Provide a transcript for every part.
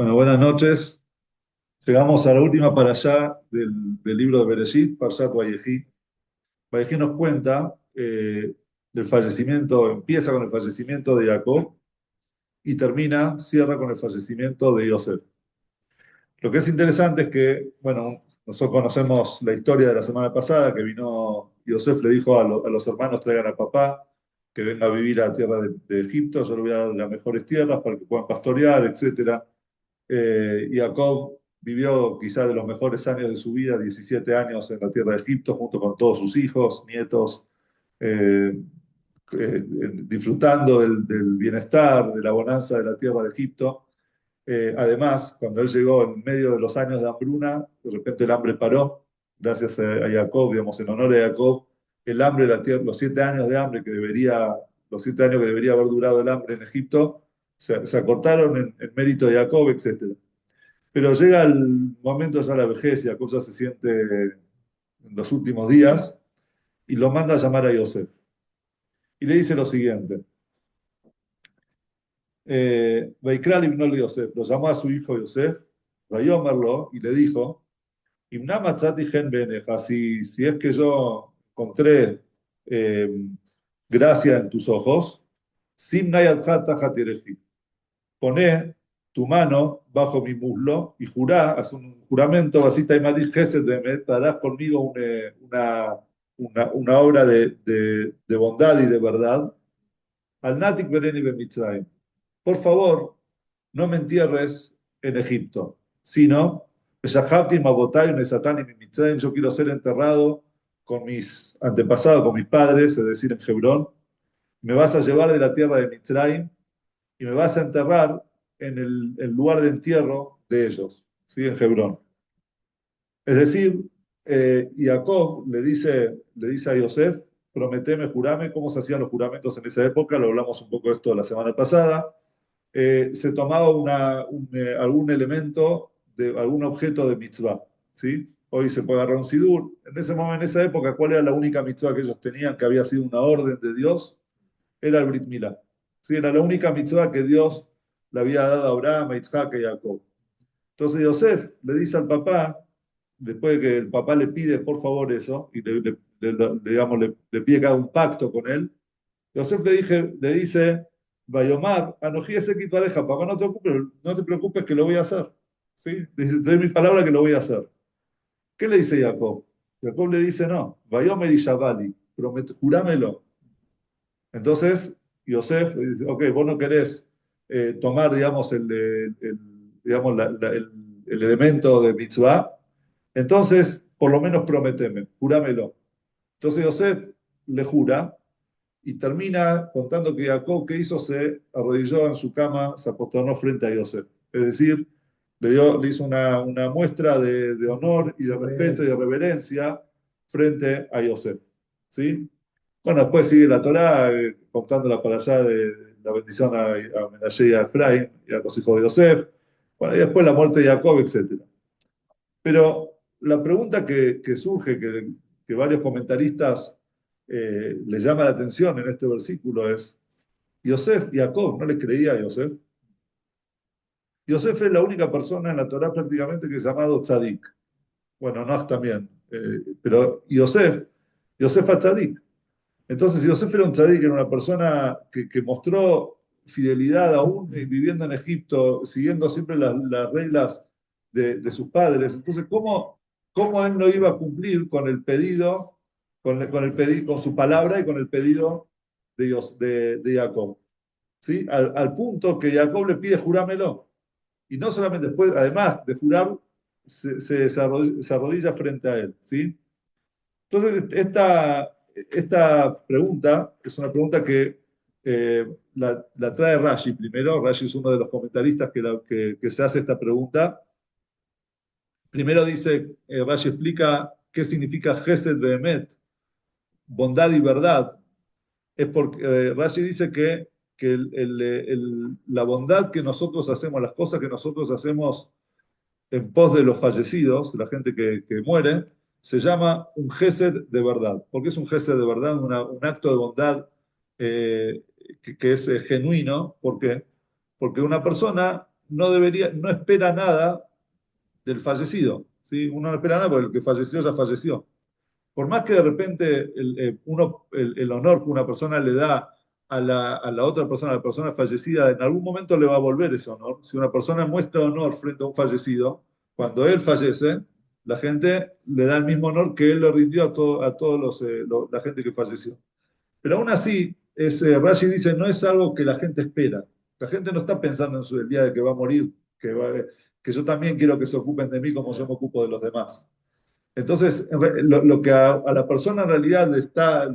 Bueno, buenas noches. Llegamos a la última parashá del libro de Bereshit, Parshat Vayechi. Vayechi nos cuenta del fallecimiento, empieza con el fallecimiento de Jacob y cierra con el fallecimiento de Yosef. Lo que es interesante es que, bueno, nosotros conocemos la historia de la semana pasada, que vino, Yosef le dijo a los hermanos, traigan al papá, que venga a vivir a la tierra de Egipto, yo le voy a dar las mejores tierras para que puedan pastorear, etcétera. Jacob vivió quizás de los mejores años de su vida, 17 años en la tierra de Egipto, junto con todos sus hijos, nietos, eh, disfrutando del bienestar, de la bonanza de la tierra de Egipto. Además, cuando él llegó en medio de los años de hambruna, de repente el hambre paró, gracias a Jacob, digamos, en honor a Jacob, el hambre, los 7 años de hambre los 7 años que debería haber durado el hambre en Egipto, se acortaron en mérito de Jacob, etc. Pero llega el momento ya de la vejez, y Jacob ya se siente en los últimos días, y lo manda a llamar a Yosef. Y le dice lo siguiente, Vaikral ibn Yosef, lo llamó a su hijo Yosef, Vayomerlo, y le dijo, Imna matzati gen beneja, si es que yo encontré eh, gracia en tus ojos, Simna yadcha tajat yereji, poné tu mano bajo mi muslo y jurá, haz un juramento, vasita y madis gesed de harás conmigo una obra de bondad y de verdad. Al natik bereni bemitzrayim. Por favor, no me entierres en Egipto, sino, yo quiero ser enterrado con mis antepasados, con mis padres, es decir, en Hebrón. Me vas a llevar de la tierra de Mitzrayim y me vas a enterrar en el lugar de entierro de ellos, ¿sí? En Hebrón. Es decir, Jacob le dice a Yosef, prometeme, jurame, cómo se hacían los juramentos en esa época, lo hablamos un poco de esto la semana pasada. Se tomaba algún elemento, algún objeto de mitzvah, ¿sí? Hoy se puede agarrar un sidur. En ese momento, en esa época, ¿cuál era la única mitzvah que ellos tenían que había sido una orden de Dios? Era el Brit Milá. ¿Sí? Era la única mitzvah que Dios le había dado a Abraham, a Isaac y a Jacob. Entonces Yosef le dice al papá, después de que el papá le pide por favor eso, y digamos, le pide que haga un pacto con él, Yosef le dice, Bayomar, Anojí ese pareja, papá, no te preocupes que lo voy a hacer. ¿Sí? Dice, te doy mi palabra que lo voy a hacer. ¿Qué le dice Jacob? Jacob le dice, no, Bayomer y Shabali, jurámelo. Entonces, Yosef dice, ok, vos no querés tomar, digamos, digamos el elemento de mitzvah, entonces, por lo menos prometeme, jurámelo. Entonces Yosef le jura y termina contando que Jacob, ¿qué hizo? Se arrodilló en su cama, se aposternó frente a Yosef. Es decir, le hizo una muestra de honor y de respeto y de reverencia frente a Yosef. ¿Sí? Bueno, después sigue la Torá contándola para allá de la bendición a Menashe y a Efraín y a los hijos de Yosef. Bueno, y después la muerte de Jacob, etc. Pero la pregunta que surge, que varios comentaristas le llama la atención en este versículo es, Yosef, Jacob, ¿no le creía a Yosef? Yosef es la única persona en la Torá prácticamente que es llamado tzadik. Bueno, Noach también, pero Yosef a tzadik. Entonces, Yosef era un tzadik, era una persona que mostró fidelidad aún viviendo en Egipto, siguiendo siempre las reglas de sus padres. Entonces, ¿cómo él no iba a cumplir con el pedido, con su palabra y con el pedido de Jacob? ¿Sí? Al punto que Jacob le pide jurámelo. Y no solamente después, además de jurar, se arrodilla frente a él. ¿Sí? Entonces, esta pregunta es una pregunta que la trae Rashi primero. Rashi es uno de los comentaristas que se hace esta pregunta. Primero dice, Rashi explica qué significa Gesed Behemet, bondad y verdad. Es porque Rashi dice que la bondad que nosotros hacemos, las cosas que nosotros hacemos en pos de los fallecidos, la gente que muere, se llama un gesed de verdad. ¿Por qué es un gesed de verdad? Un acto de bondad que es genuino. ¿Por qué? Porque una persona no espera nada del fallecido, ¿sí? Uno no espera nada porque el que falleció ya falleció. Por más que de repente el honor que una persona le da a la otra persona, a la persona fallecida, en algún momento le va a volver ese honor. Si una persona muestra honor frente a un fallecido, cuando él fallece, la gente le da el mismo honor que él le rindió a todos la gente que falleció. Pero aún así, Rashi dice, no es algo que la gente espera. La gente no está pensando en el día de que va a morir, que yo también quiero que se ocupen de mí como yo me ocupo de los demás. Entonces, lo que a la persona en realidad le está,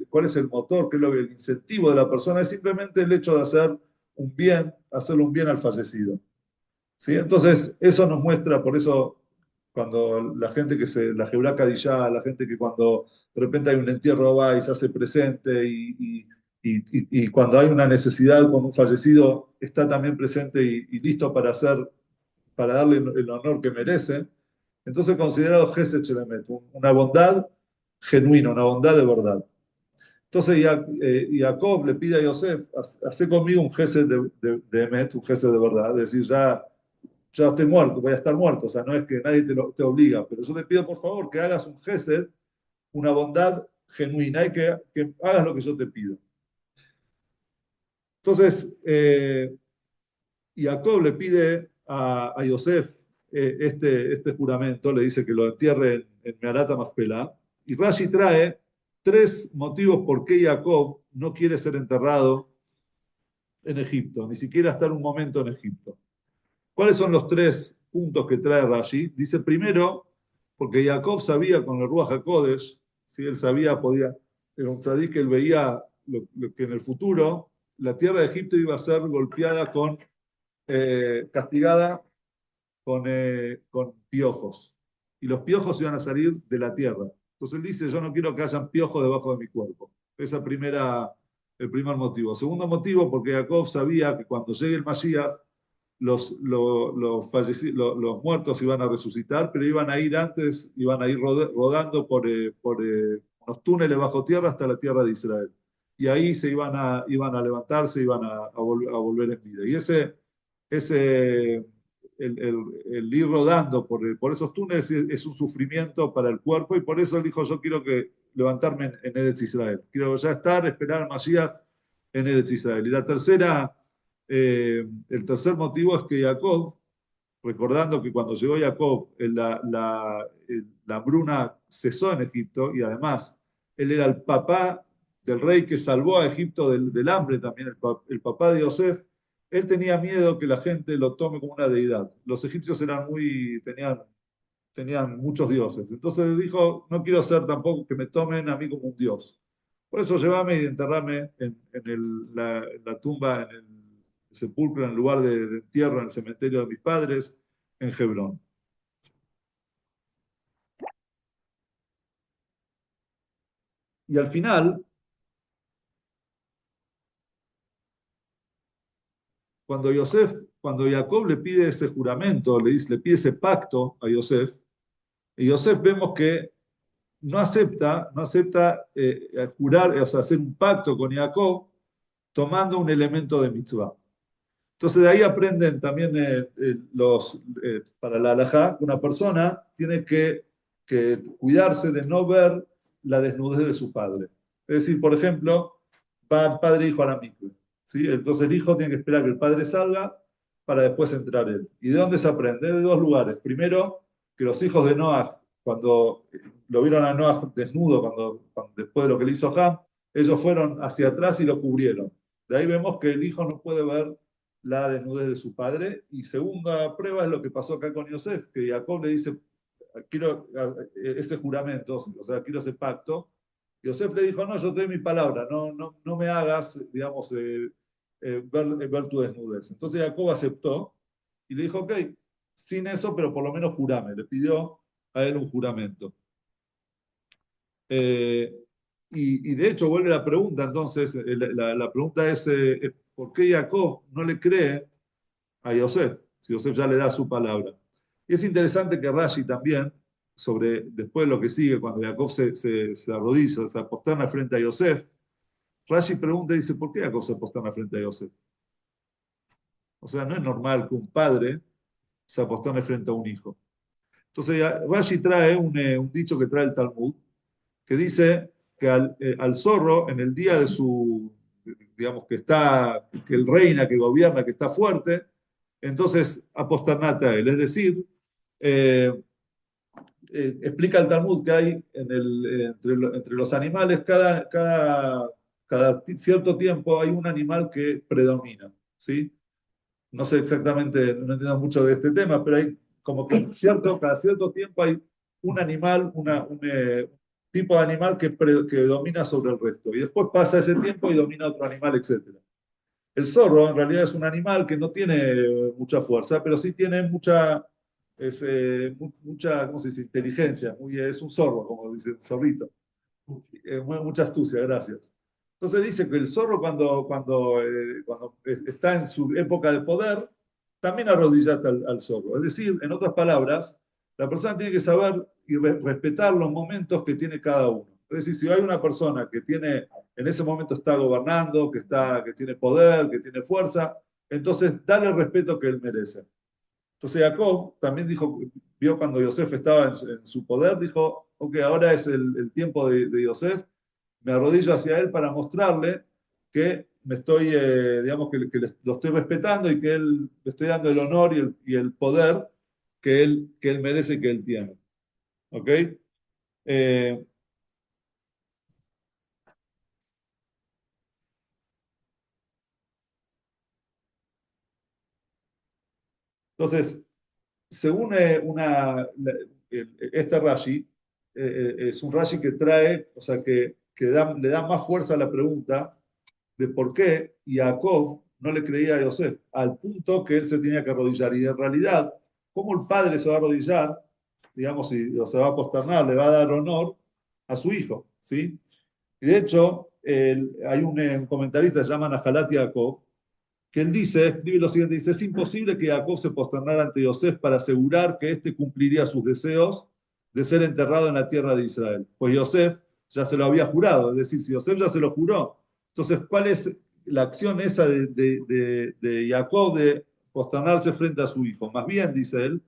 cuál es el motor, qué es el incentivo de la persona, es simplemente el hecho de hacer un bien, hacerle un bien al fallecido. ¿Sí? Entonces, eso nos muestra, por eso, cuando la gente la Jebra Kadishá, la gente que cuando de repente hay un entierro va y se hace presente y cuando hay una necesidad con un fallecido, está también presente y listo para para darle el honor que merece. Entonces, considerado Gesed Shelemet, una bondad genuina, una bondad de verdad. Entonces, Jacob le pide a Yosef, hace conmigo un Gesed de Emet, un Gesed de verdad, es decir, ya estoy muerto, voy a estar muerto, o sea, no es que nadie te obliga, pero yo te pido por favor que hagas un gesed, una bondad genuina y que hagas lo que yo te pido. Entonces, Jacob le pide a Yosef este juramento, le dice que lo entierre en Meharata Machpelah, y Rashi trae tres motivos por qué Jacob no quiere ser enterrado en Egipto, ni siquiera estar un momento en Egipto. ¿Cuáles son los tres puntos que trae Rashi? Dice primero, porque Jacob sabía con el Ruach HaKodesh, si él sabía, era un tzadik que él veía que en el futuro la tierra de Egipto iba a ser golpeada castigada con piojos. Y los piojos iban a salir de la tierra. Entonces él dice, yo no quiero que hayan piojos debajo de mi cuerpo. Esa el primer motivo. Segundo motivo, porque Jacob sabía que cuando llegue el Mashiach, los muertos iban a resucitar, pero iban a ir antes, iban a ir rodando por unos túneles bajo tierra hasta la tierra de Israel. Y ahí iban a levantarse, iban a volver en vida. Y ese el ir rodando por esos túneles es un sufrimiento para el cuerpo y por eso él dijo, yo quiero levantarme en Eretz Israel. Quiero ya esperar al Mashiach en Eretz Israel. Y el tercer motivo es que Jacob, recordando que cuando llegó Jacob, la hambruna cesó en Egipto y además él era el papá del rey que salvó a Egipto del hambre también, el papá de Yosef, él tenía miedo que la gente lo tome como una deidad. Los egipcios tenían muchos dioses. Entonces dijo, no quiero ser tampoco que me tomen a mí como un dios. Por eso llévame y enterrame en la tumba, en el sepulcro, en el lugar de entierro, en el cementerio de mis padres, en Hebrón. Y al final, cuando Jacob le pide ese juramento, le pide ese pacto a Yosef, y Yosef vemos que no acepta jurar, o sea, hacer un pacto con Jacob tomando un elemento de mitzvah. Entonces de ahí aprenden también para la halajá, una persona tiene que cuidarse de no ver la desnudez de su padre. Es decir, por ejemplo, va el padre e hijo a la mikve, ¿sí? Entonces el hijo tiene que esperar que el padre salga para después entrar él. ¿Y de dónde se aprende? De dos lugares. Primero, que los hijos de Noah, cuando lo vieron a Noah desnudo, después de lo que le hizo Ham, ellos fueron hacia atrás y lo cubrieron. De ahí vemos que el hijo no puede ver la desnudez de su padre. Y segunda prueba es lo que pasó acá con Yosef, que Jacob le dice, quiero ese juramento, o sea, quiero ese pacto. Yosef le dijo, no, yo te doy mi palabra, no me hagas, digamos, ver tu desnudez. Entonces Jacob aceptó y le dijo, ok, sin eso, pero por lo menos jurame. Le pidió a él un juramento. Eh, y de hecho vuelve la pregunta, entonces, la pregunta es, ¿por qué Jacob no le cree a Yosef, si Yosef ya le da su palabra? Y es interesante que Rashi también, después de lo que sigue, cuando Jacob se arrodilla, se aposterna frente a Yosef, Rashi pregunta y dice, ¿por qué Jacob se aposterna frente a Yosef? O sea, no es normal que un padre se apostone frente a un hijo. Entonces, Rashi trae un dicho que trae el Talmud, que dice que al zorro, en el día de su, digamos, que él reina, que gobierna, que está fuerte, entonces aposternate a él. Es decir, eh, explica el Talmud que hay entre los animales, cada cierto tiempo hay un animal que predomina, ¿sí? No sé exactamente, no entiendo mucho de este tema, pero hay como que cada cierto tiempo hay un animal, un tipo de animal que domina sobre el resto. Y después pasa ese tiempo y domina otro animal, etcétera. El zorro en realidad es un animal que no tiene mucha fuerza, pero sí tiene mucha, ¿cómo se dice? Inteligencia. Es un zorro, como dice el zorrito. Mucha astucia, gracias. Entonces dice que el zorro cuando está en su época de poder, también arrodillate al zorro. Es decir, en otras palabras, la persona tiene que saber y respetar los momentos que tiene cada uno. Es decir, si hay una persona que tiene, en ese momento está gobernando, que tiene poder, que tiene fuerza, entonces dale el respeto que él merece. Entonces Jacob también dijo, vio cuando Yosef estaba en su poder, dijo, ok, ahora es el tiempo de Yosef, me arrodillo hacia él para mostrarle que me estoy, digamos, lo estoy respetando y que él, le estoy dando el honor y el poder que él merece y que él tiene. ¿Ok? Eh, entonces, según este Rashi, es un Rashi que trae, o sea, le da más fuerza a la pregunta de por qué Jacob no le creía a Yosef, al punto que él se tenía que arrodillar. Y en realidad, ¿cómo el padre se va a arrodillar, digamos, o se va a posternar, le va a dar honor a su hijo? ¿Sí? Y de hecho, hay un comentarista que se llama Nahalat Jacob, que él dice, escribe lo siguiente, dice, es imposible que Jacob se posternara ante Yosef para asegurar que éste cumpliría sus deseos de ser enterrado en la tierra de Israel. Pues Yosef ya se lo había jurado, es decir, si Yosef ya se lo juró, entonces, ¿cuál es la acción esa de Jacob de posternarse frente a su hijo? Más bien, dice él,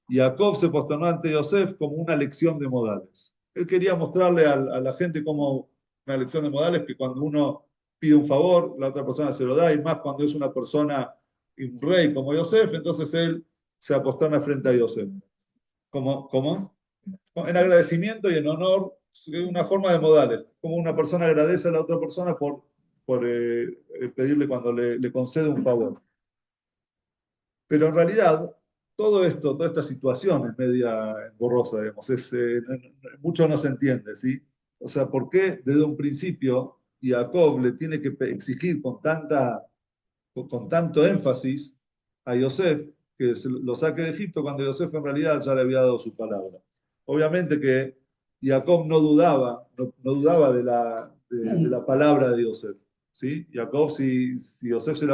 Jacob se posternó ante Yosef como una lección de modales. Él quería mostrarle a la gente como una lección de modales que cuando uno pide un favor, la otra persona se lo da, y más cuando es una persona, un rey como Yosef, entonces él se aposterna frente a Yosef. ¿Cómo? En agradecimiento y en honor, es una forma de modales, como una persona agradece a la otra persona por pedirle cuando le concede un favor. Pero en realidad, todo esto, toda esta situación es media borrosa, digamos, mucho no se entiende, ¿sí? O sea, ¿por qué desde un principio Jacob le tiene que exigir con tanto énfasis a Yosef que lo saque de Egipto cuando Yosef en realidad ya le había dado su palabra? Obviamente que Jacob no dudaba de la palabra de Yosef, ¿sí? Jacob, si Yosef le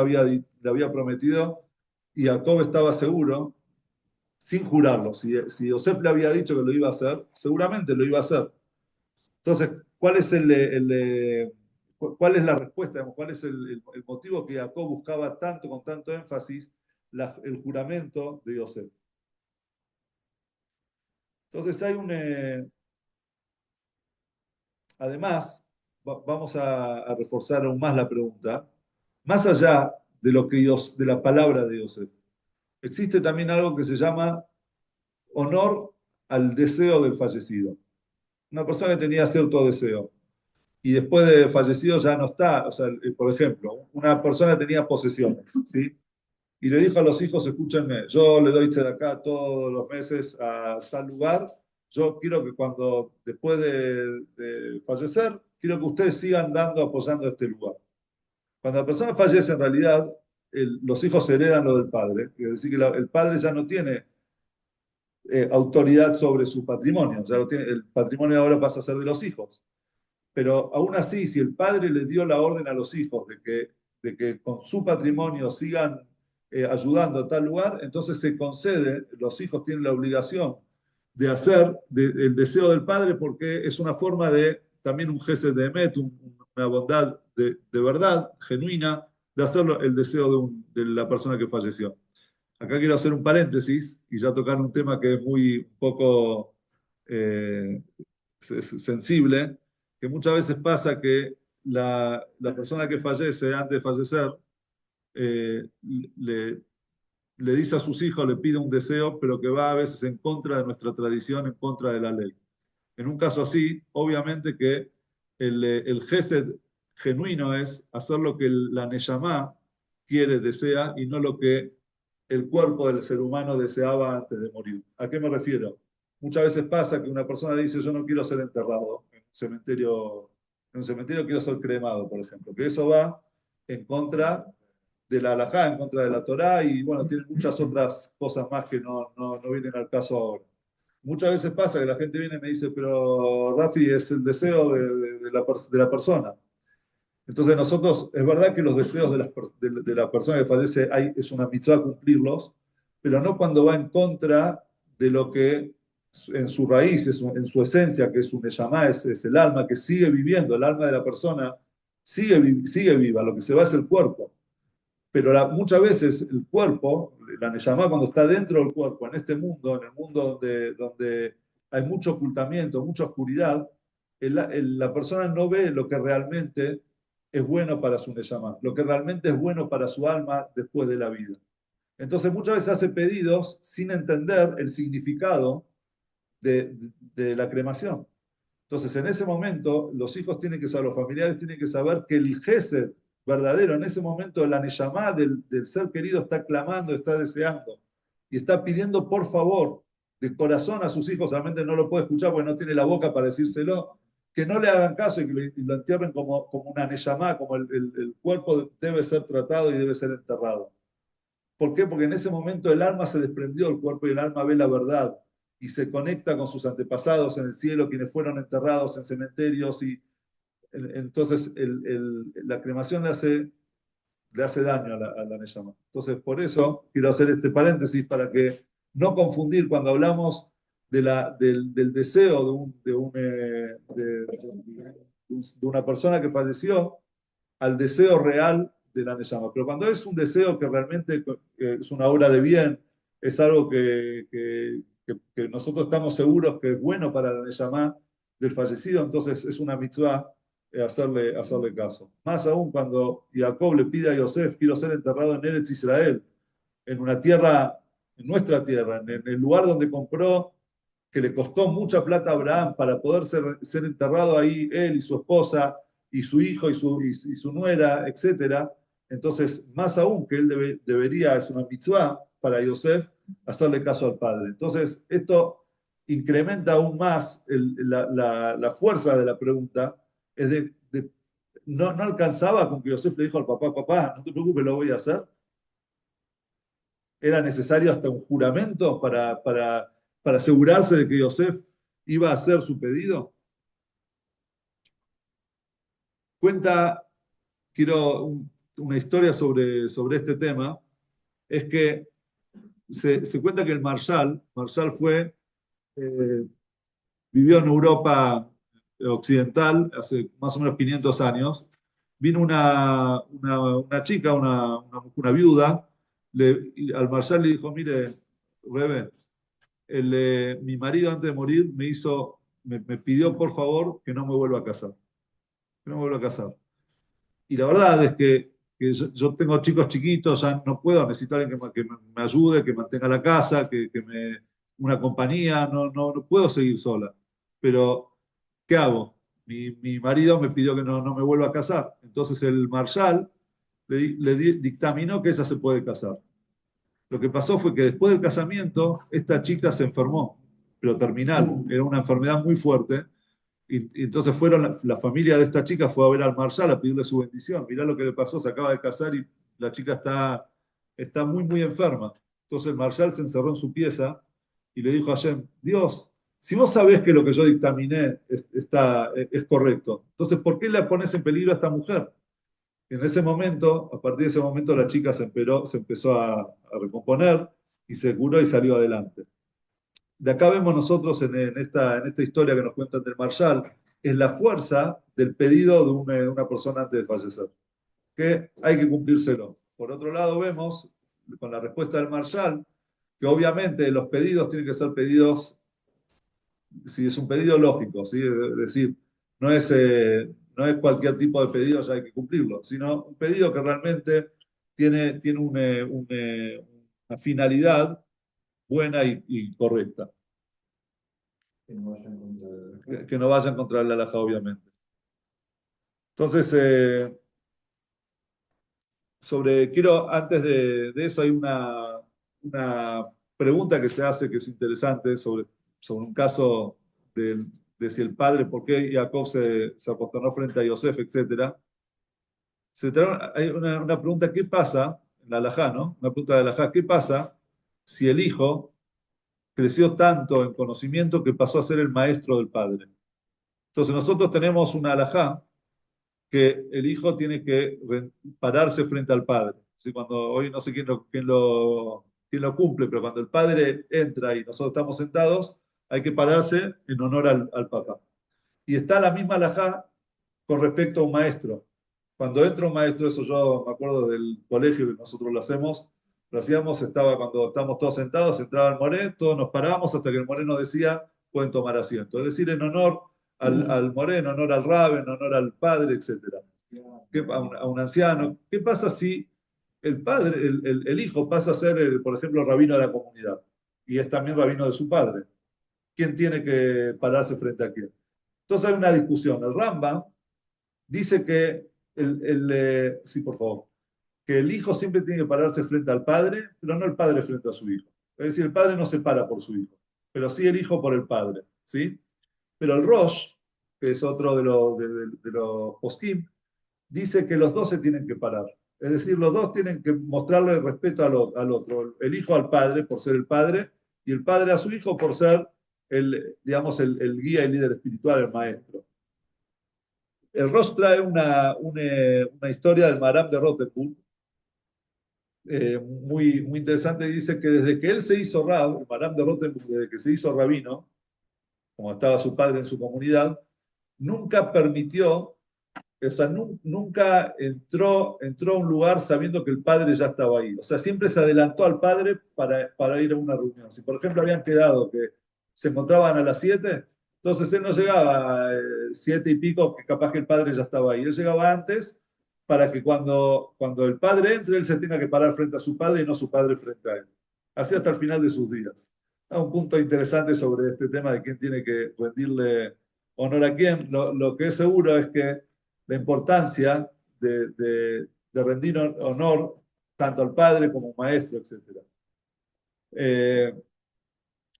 había prometido, y Jacob estaba seguro, sin jurarlo, si Yosef le había dicho que lo iba a hacer, seguramente lo iba a hacer. Entonces, ¿cuál es la respuesta? Digamos? ¿Cuál es el motivo que Jacob buscaba tanto, con tanto énfasis, el juramento de Yosef? Entonces, además, vamos a reforzar aún más la pregunta. Más allá de de la palabra de Yosef, existe también algo que se llama honor al deseo del fallecido. Una persona que tenía cierto deseo y después de fallecido ya no está. O sea, por ejemplo, una persona tenía posesiones, ¿sí? Y le dijo a los hijos, escúchenme, yo le doy de acá todos los meses a tal lugar, yo quiero que después de fallecer, quiero que ustedes sigan apoyando este lugar. Cuando la persona fallece, en realidad, los hijos heredan lo del padre, es decir, que el padre ya no tiene autoridad sobre su patrimonio, el patrimonio ahora pasa a ser de los hijos. Pero aún así, si el padre le dio la orden a los hijos de que con su patrimonio sigan ayudando a tal lugar, entonces se concede, los hijos tienen la obligación de hacer el deseo del padre porque es una forma de también un gesed de emet, una bondad de verdad, genuina, de hacerlo el deseo de la persona que falleció. Acá quiero hacer un paréntesis y ya tocar un tema que es muy un poco eh, sensible, que muchas veces pasa que la persona que fallece antes de fallecer eh, le, le dice a sus hijos, le pide un deseo, pero que va a veces en contra de nuestra tradición, en contra de la ley. En un caso así, obviamente que el gesed genuino es hacer lo que la Neyamá quiere, desea, y no lo que el cuerpo del ser humano deseaba antes de morir. ¿A qué me refiero? Muchas veces pasa que una persona dice, yo no quiero ser enterrado en un cementerio quiero ser cremado, por ejemplo, que eso va en contra de la halajá, en contra de la Torá, y bueno, tiene muchas otras cosas más que no vienen al caso ahora. Muchas veces pasa que la gente viene y me dice, pero Rafi es el deseo de la persona. Entonces nosotros, es verdad que los deseos de la persona que fallece es una mitzvah cumplirlos, pero no cuando va en contra de lo que en su raíz, en su esencia, que es un neyamá, es el alma que sigue viviendo, el alma de la persona sigue viva, lo que se va es el cuerpo. Pero muchas veces el cuerpo, la Neyamá cuando está dentro del cuerpo, en este mundo, en el mundo donde hay mucho ocultamiento, mucha oscuridad, la persona no ve lo que realmente es bueno para su Neyamá, lo que realmente es bueno para su alma después de la vida. Entonces muchas veces hace pedidos sin entender el significado de la cremación. Entonces, en ese momento, los hijos tienen que saber, los familiares tienen que saber que el gesed verdadero, en ese momento, la neyamá del ser querido está clamando, está deseando y está pidiendo por favor, de corazón a sus hijos, realmente no lo puede escuchar porque no tiene la boca para decírselo, que no le hagan caso y lo entierren como una neyamá, como el cuerpo debe ser tratado y debe ser enterrado. ¿Por qué? Porque en ese momento el alma se desprendió del cuerpo y el alma ve la verdad y se conecta con sus antepasados en el cielo, quienes fueron enterrados en cementerios. Y entonces la cremación le hace daño a la Neyama. Entonces, por eso quiero hacer este paréntesis para que no confundir cuando hablamos del deseo de una persona que falleció al deseo real de la Neyama. Pero cuando es un deseo que realmente es una obra de bien, es algo que nosotros estamos seguros que es bueno para la Neyama del fallecido, entonces es una mitzvah hacerle caso. Más aún cuando Jacob le pide a Yosef, quiero ser enterrado en Eretz Israel, en una tierra, en nuestra tierra, en el lugar donde compró, que le costó mucha plata a Abraham para poder ser enterrado ahí él y su esposa y su hijo y su nuera, etcétera. Entonces, más aún que él debería, es una mitzvah para Yosef, hacerle caso al padre. Entonces, esto incrementa aún más la fuerza de la pregunta, es no alcanzaba con que Yosef le dijo al papá, papá, no te preocupes, lo voy a hacer. Era necesario hasta un juramento para asegurarse de que Yosef iba a hacer su pedido. Cuenta, quiero una historia sobre este tema, es que se cuenta que el Marshall eh, vivió en Europa occidental hace más o menos 500 años. Vino una chica, una viuda, y al Marshall le dijo, mire, Rebe, mi marido antes de morir me pidió por favor que no me vuelva a casar, que no me vuelva a casar. Y la verdad es que yo tengo chicos chiquitos, ya no puedo, necesito a alguien que me ayude, que mantenga la casa, una compañía, no puedo seguir sola. Pero, ¿qué hago? Mi marido me pidió que no me vuelva a casar. Entonces el Marshal dictaminó que ella se puede casar. Lo que pasó fue que después del casamiento, esta chica se enfermó, pero terminal, era una enfermedad muy fuerte. Y entonces la familia de esta chica fue a ver al Marshal a pedirle su bendición. Mirá lo que le pasó, se acaba de casar y la chica está muy, muy enferma. Entonces el Marshal se encerró en su pieza y le dijo a Hashem, Dios, si vos sabés que lo que yo dictaminé es correcto, entonces ¿por qué le pones en peligro a esta mujer? En ese momento, a partir de ese momento, la chica se empezó a recomponer y se curó y salió adelante. De acá vemos nosotros en esta historia que nos cuentan del Marshal, es la fuerza del pedido de una persona antes de fallecer. que hay que cumplírselo. Por otro lado, vemos, con la respuesta del Marshal, que obviamente los pedidos tienen que ser pedidos, si es un pedido lógico, ¿sí? Es decir, no es cualquier tipo de pedido, ya hay que cumplirlo, sino un pedido que realmente tiene una finalidad buena y correcta, que no vaya en contra de la halajá, obviamente. Entonces, antes de eso, hay una pregunta que se hace que es interesante sobre un caso de si el padre, por qué Jacob se apostoló frente a Yosef, etcétera. Hay una pregunta, ¿qué pasa en la halajá, ¿no? Una pregunta de la halajá, ¿qué pasa si el hijo creció tanto en conocimiento que pasó a ser el maestro del padre? Entonces nosotros tenemos una halajá que el hijo tiene que pararse frente al padre. ¿Sí? Cuando hoy no sé quién lo cumple, pero cuando el padre entra y nosotros estamos sentados, hay que pararse en honor al papá. Y está la misma halajá con respecto a un maestro. Cuando entra un maestro, eso yo me acuerdo del colegio que nosotros lo hacíamos, estaba cuando estábamos todos sentados, entraba el moré, todos nos parábamos hasta que el moré nos decía, pueden tomar asiento. Es decir, en honor al moré, en honor al rabbe, en honor al padre, etcétera, a un anciano. ¿Qué pasa si el padre, el hijo pasa a ser, por ejemplo, rabino de la comunidad y es también rabino de su padre? ¿Quién tiene que pararse frente a quién? Entonces hay una discusión. El Rambam dice que sí, por favor, que el hijo siempre tiene que pararse frente al padre, pero no el padre frente a su hijo. Es decir, el padre no se para por su hijo, pero sí el hijo por el padre, ¿sí? Pero el Rosh, que es otro de los poskim, dice que los dos se tienen que parar. Es decir, los dos tienen que mostrarle respeto al otro. El hijo al padre por ser el padre y el padre a su hijo por ser digamos, el guía y líder espiritual, el maestro. El Rosh trae una historia del Maram de Rotepur, muy interesante. Dice que desde que él se hizo rab, el Maram de Rotepur, desde que se hizo rabino, como estaba su padre en su comunidad, nunca permitió, o sea, nunca entró a un lugar sabiendo que el padre ya estaba ahí. O sea, siempre se adelantó al padre para ir a una reunión. Si, por ejemplo, habían quedado que se encontraban a las 7, entonces él no llegaba a 7 y pico, que capaz que el padre ya estaba ahí. Él llegaba antes para que cuando el padre entre, él se tenga que parar frente a su padre y no su padre frente a él. Así hasta el final de sus días. Un punto interesante sobre este tema de quién tiene que rendirle honor a quién. Lo que es seguro es que la importancia de rendir honor tanto al padre como al maestro, etc. Eh,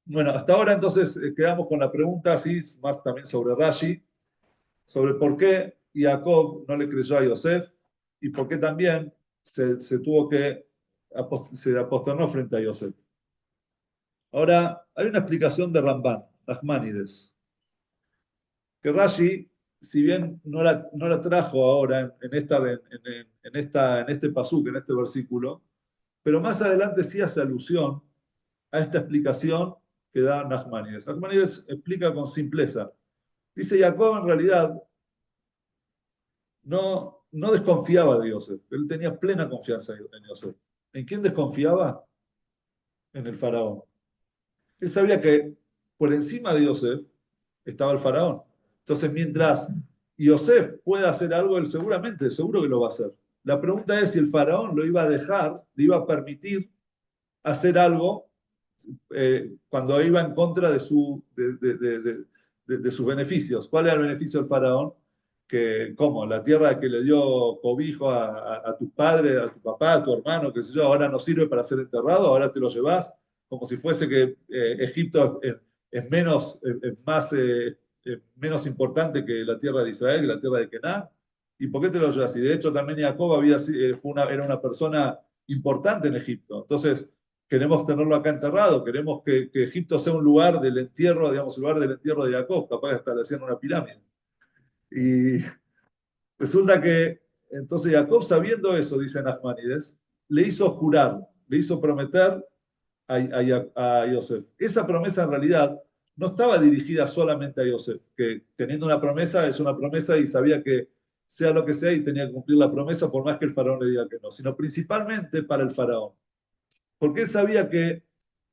bueno, hasta ahora entonces quedamos con la pregunta, así más también sobre Rashi, sobre por qué Jacob no le creyó a Yosef y por qué también se aposternó frente a Yosef. Ahora, hay una explicación de Ramban, Nachmanides, que Rashi, si bien no la trajo ahora en este pasuk, en este versículo, pero más adelante sí hace alusión a esta explicación que da Nachmanides. Nachmanides explica con simpleza. Dice, Jacob en realidad no desconfiaba de Yosef, él tenía plena confianza en Yosef. ¿En quién desconfiaba? En el faraón. Él sabía que por encima de Yosef estaba el faraón. Entonces, mientras Yosef pueda hacer algo, él seguro que lo va a hacer. La pregunta es si el faraón lo iba a dejar, le iba a permitir hacer algo cuando iba en contra de sus beneficios. ¿Cuál era el beneficio del faraón? Que, ¿cómo? La tierra que le dio cobijo a tus padres, a tu papá, a tu hermano, qué sé yo, ahora no sirve para ser enterrado, ahora te lo llevas, como si fuese que Egipto es menos importante que la tierra de Israel, que la tierra de Kená. ¿Y por qué te lo llevas? Y de hecho también Jacob era una persona importante en Egipto. Entonces, queremos tenerlo acá enterrado, queremos que Egipto sea un lugar del entierro, digamos, un lugar del entierro de Jacob, capaz de establecer una pirámide. Y resulta que entonces Jacob, sabiendo eso, dice Nachmanides, le hizo jurar, le hizo prometer a Yosef. Esa promesa en realidad no estaba dirigida solamente a Yosef, que teniendo una promesa es una promesa y sabía que sea lo que sea, y tenía que cumplir la promesa por más que el faraón le diga que no, sino principalmente para el faraón. Porque él sabía que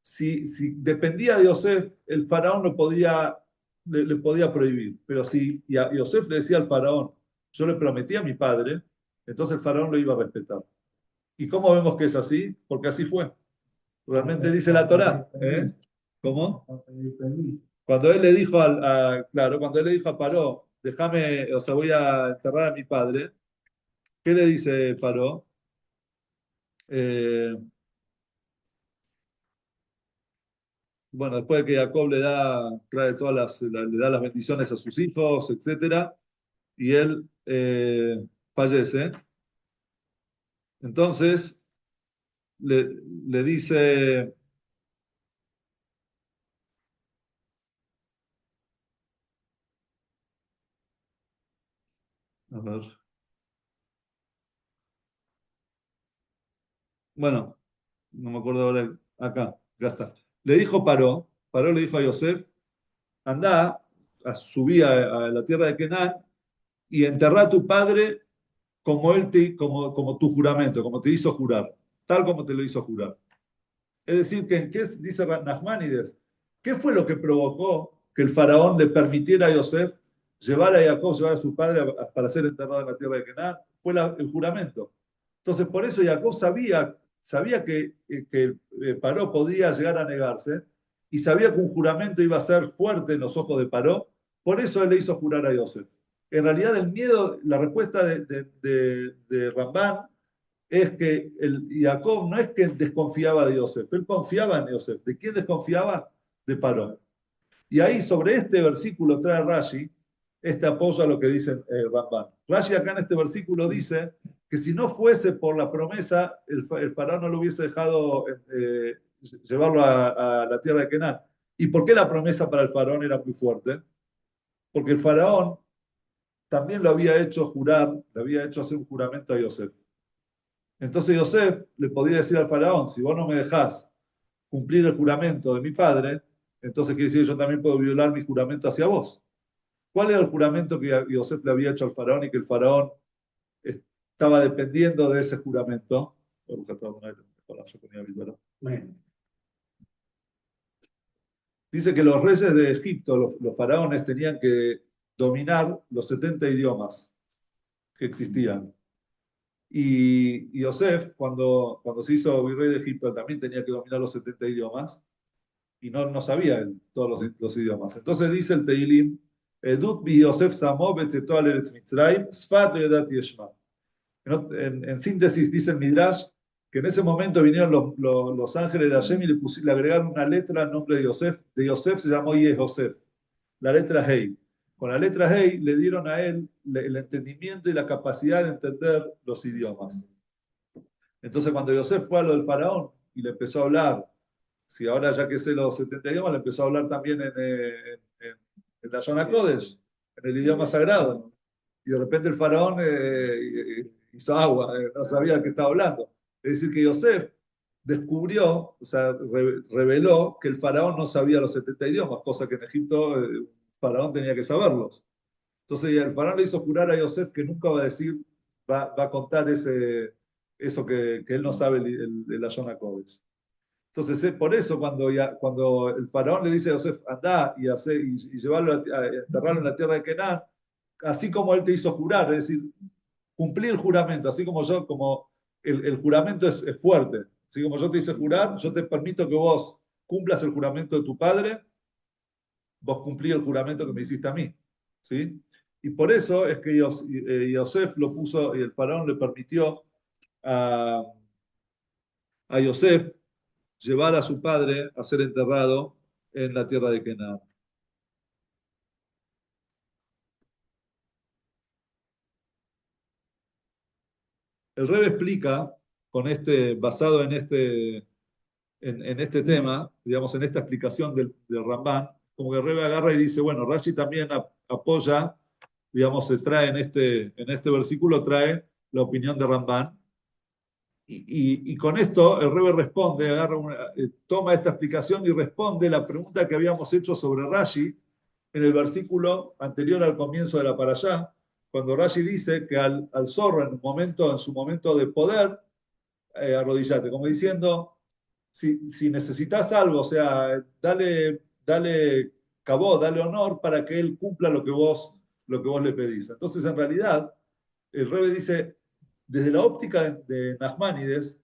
si dependía de Yosef, el faraón no podía, le podía prohibir. Pero si y a Yosef le decía al faraón, yo le prometí a mi padre, entonces el faraón lo iba a respetar. ¿Y cómo vemos que es así? Porque así fue. Realmente dice la Torá. ¿Eh? ¿Cómo? Cuando él le dijo claro, cuando él le dijo a Paró, déjame, o sea, voy a enterrar a mi padre, ¿qué le dice Paró? Eh, bueno, después de que Jacob trae le da las bendiciones a sus hijos, etcétera, y él fallece, entonces le dice, a ver, bueno, no me acuerdo ahora, acá está. Le dijo Paró le dijo a Yosef, anda, subí a la tierra de Canaán y enterrá a tu padre como tu juramento, como te hizo jurar, tal como te lo hizo jurar. Es decir, que dice Nachmanides, ¿qué fue lo que provocó que el faraón le permitiera a Yosef llevar a Jacob, llevar a su padre para ser enterrado en la tierra de Canaán? Fue el juramento. Entonces, por eso Jacob sabía que Paró podía llegar a negarse y sabía que un juramento iba a ser fuerte en los ojos de Paró, por eso él le hizo jurar a Yosef. En realidad, el miedo, la respuesta de Rambán es que Jacob no es que desconfiaba de Yosef, él confiaba en Yosef. ¿De quién desconfiaba? De Paró. Y ahí sobre este versículo trae Rashi, este apoyo a lo que dice Rambán. Rashi acá en este versículo dice que si no fuese por la promesa, el faraón no lo hubiese dejado llevarlo a la tierra de Canaán. ¿Y por qué la promesa para el faraón era muy fuerte? Porque el faraón también lo había hecho jurar, le había hecho hacer un juramento a Yosef. Entonces Yosef le podía decir al faraón, si vos no me dejás cumplir el juramento de mi padre, entonces quiere decir que yo también puedo violar mi juramento hacia vos. ¿Cuál era el juramento que Yosef le había hecho al faraón y que el faraón estaba dependiendo de ese juramento? Dice que los reyes de Egipto, los faraones, tenían que dominar los 70 idiomas que existían. Y Yosef, cuando se hizo virrey de Egipto, también tenía que dominar los 70 idiomas y no sabía todos los idiomas. Entonces dice el Teilim, Edut bi Yosef Samo betzeto eretz Mitzrayim, sfat yedat yeshma. En síntesis dice el Midrash que en ese momento vinieron los ángeles de Hashem y le agregaron una letra al nombre de Yosef. De Yosef se llamó Yehosef, la letra Hei. Con la letra Hei le dieron a él el entendimiento y la capacidad de entender los idiomas. Entonces cuando Yosef fue a lo del faraón y le empezó a hablar, si ahora ya que sé los 70 idiomas, le empezó a hablar también en la Shona Kodesh, en el idioma sagrado. Y de repente el faraón hizo agua, no sabía de qué estaba hablando. Es decir, que Yosef descubrió, o sea, reveló que el faraón no sabía los 70 idiomas, cosa que en Egipto el faraón tenía que saberlos. Entonces el faraón le hizo jurar a Yosef que nunca va a decir, va a contar eso que él no sabe de la Shona Kodesh. Entonces, por eso cuando el faraón le dice a Yosef, andá y llevarlo enterrarlo en la tierra de Canaán, así como él te hizo jurar, es decir, cumplir el juramento, así como el juramento es fuerte, así como yo te hice jurar, yo te permito que vos cumplas el juramento de tu padre, vos cumplí el juramento que me hiciste a mí, ¿sí? Y por eso es que Yosef lo puso y el faraón le permitió a, a Yosef llevar a su padre a ser enterrado en la tierra de Canaán. El Rebbe explica, basado en este tema, digamos, en esta explicación del Rambán, como que el Rebbe agarra y dice, bueno, Rashi también apoya, digamos, se trae en este versículo, trae la opinión de Rambán. Y con esto el Rebbe responde, toma esta explicación y responde la pregunta que habíamos hecho sobre Rashi en el versículo anterior al comienzo de la parashá, cuando Rashi dice que al zorro en su momento de poder, arrodillate, como diciendo, si necesitas algo, o sea, dale cabot, dale honor para que él cumpla lo que vos le pedís. Entonces, en realidad, el Rebbe dice, desde la óptica de Nachmanides,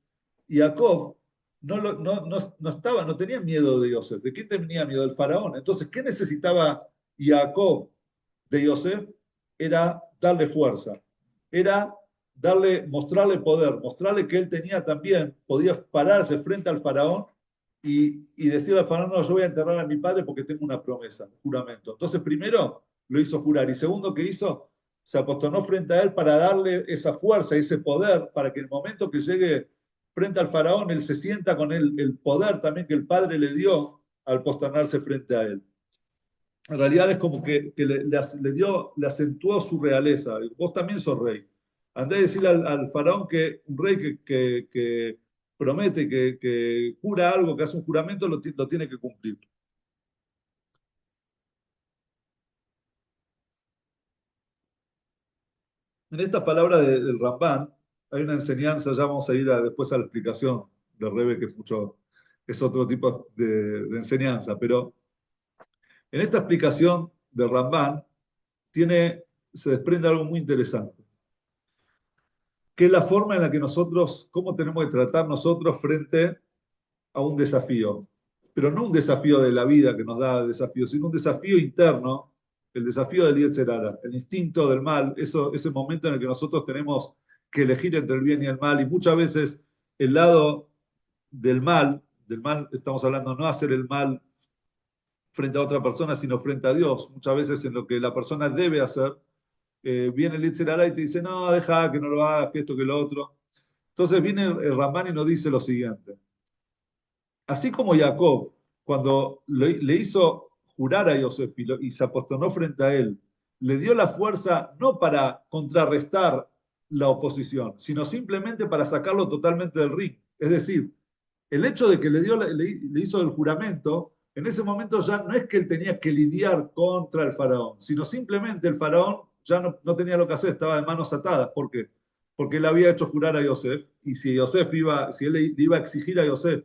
Jacob no tenía miedo de Yosef. ¿De quién tenía miedo? Del faraón. Entonces, ¿qué necesitaba Jacob de Yosef? Era darle fuerza, era mostrarle poder, mostrarle que él tenía también, podía pararse frente al faraón y decirle al faraón, no, yo voy a enterrar a mi padre porque tengo una promesa, un juramento. Entonces, primero lo hizo jurar y segundo, ¿qué hizo? Se apostonó frente a él para darle esa fuerza, ese poder, para que en el momento que llegue frente al faraón, él se sienta con el poder también que el padre le dio al posternarse frente a él. En realidad es como que le acentuó su realeza. Vos también sos rey. Andá a decirle al faraón que un rey que promete, que jura algo, que hace un juramento, lo tiene que cumplir. En estas palabras del Rambán hay una enseñanza, ya vamos a ir después a la explicación del Rebe, que es otro tipo de enseñanza, pero en esta explicación del Rambán se desprende algo muy interesante, que es la forma en la que nosotros, cómo tenemos que tratar nosotros frente a un desafío, pero no un desafío de la vida que nos da el desafío, sino un desafío interno, el desafío del Yetzer Hara, el instinto del mal, ese momento en el que nosotros tenemos que elegir entre el bien y el mal, y muchas veces el lado del mal estamos hablando no hacer el mal frente a otra persona, sino frente a Dios, muchas veces en lo que la persona debe hacer, viene el Yetzer Hara y te dice, no, deja que no lo hagas, que esto, que lo otro. Entonces viene el Ramán y nos dice lo siguiente. Así como Jacob, cuando le hizo jurar a Yosef y se apostonó frente a él, le dio la fuerza no para contrarrestar la oposición, sino simplemente para sacarlo totalmente del ring. Es decir, el hecho de que le hizo el juramento, en ese momento ya no es que él tenía que lidiar contra el faraón, sino simplemente el faraón ya no tenía lo que hacer, estaba de manos atadas. ¿Por qué? Porque él había hecho jurar a Yosef, y si él le iba a exigir a Yosef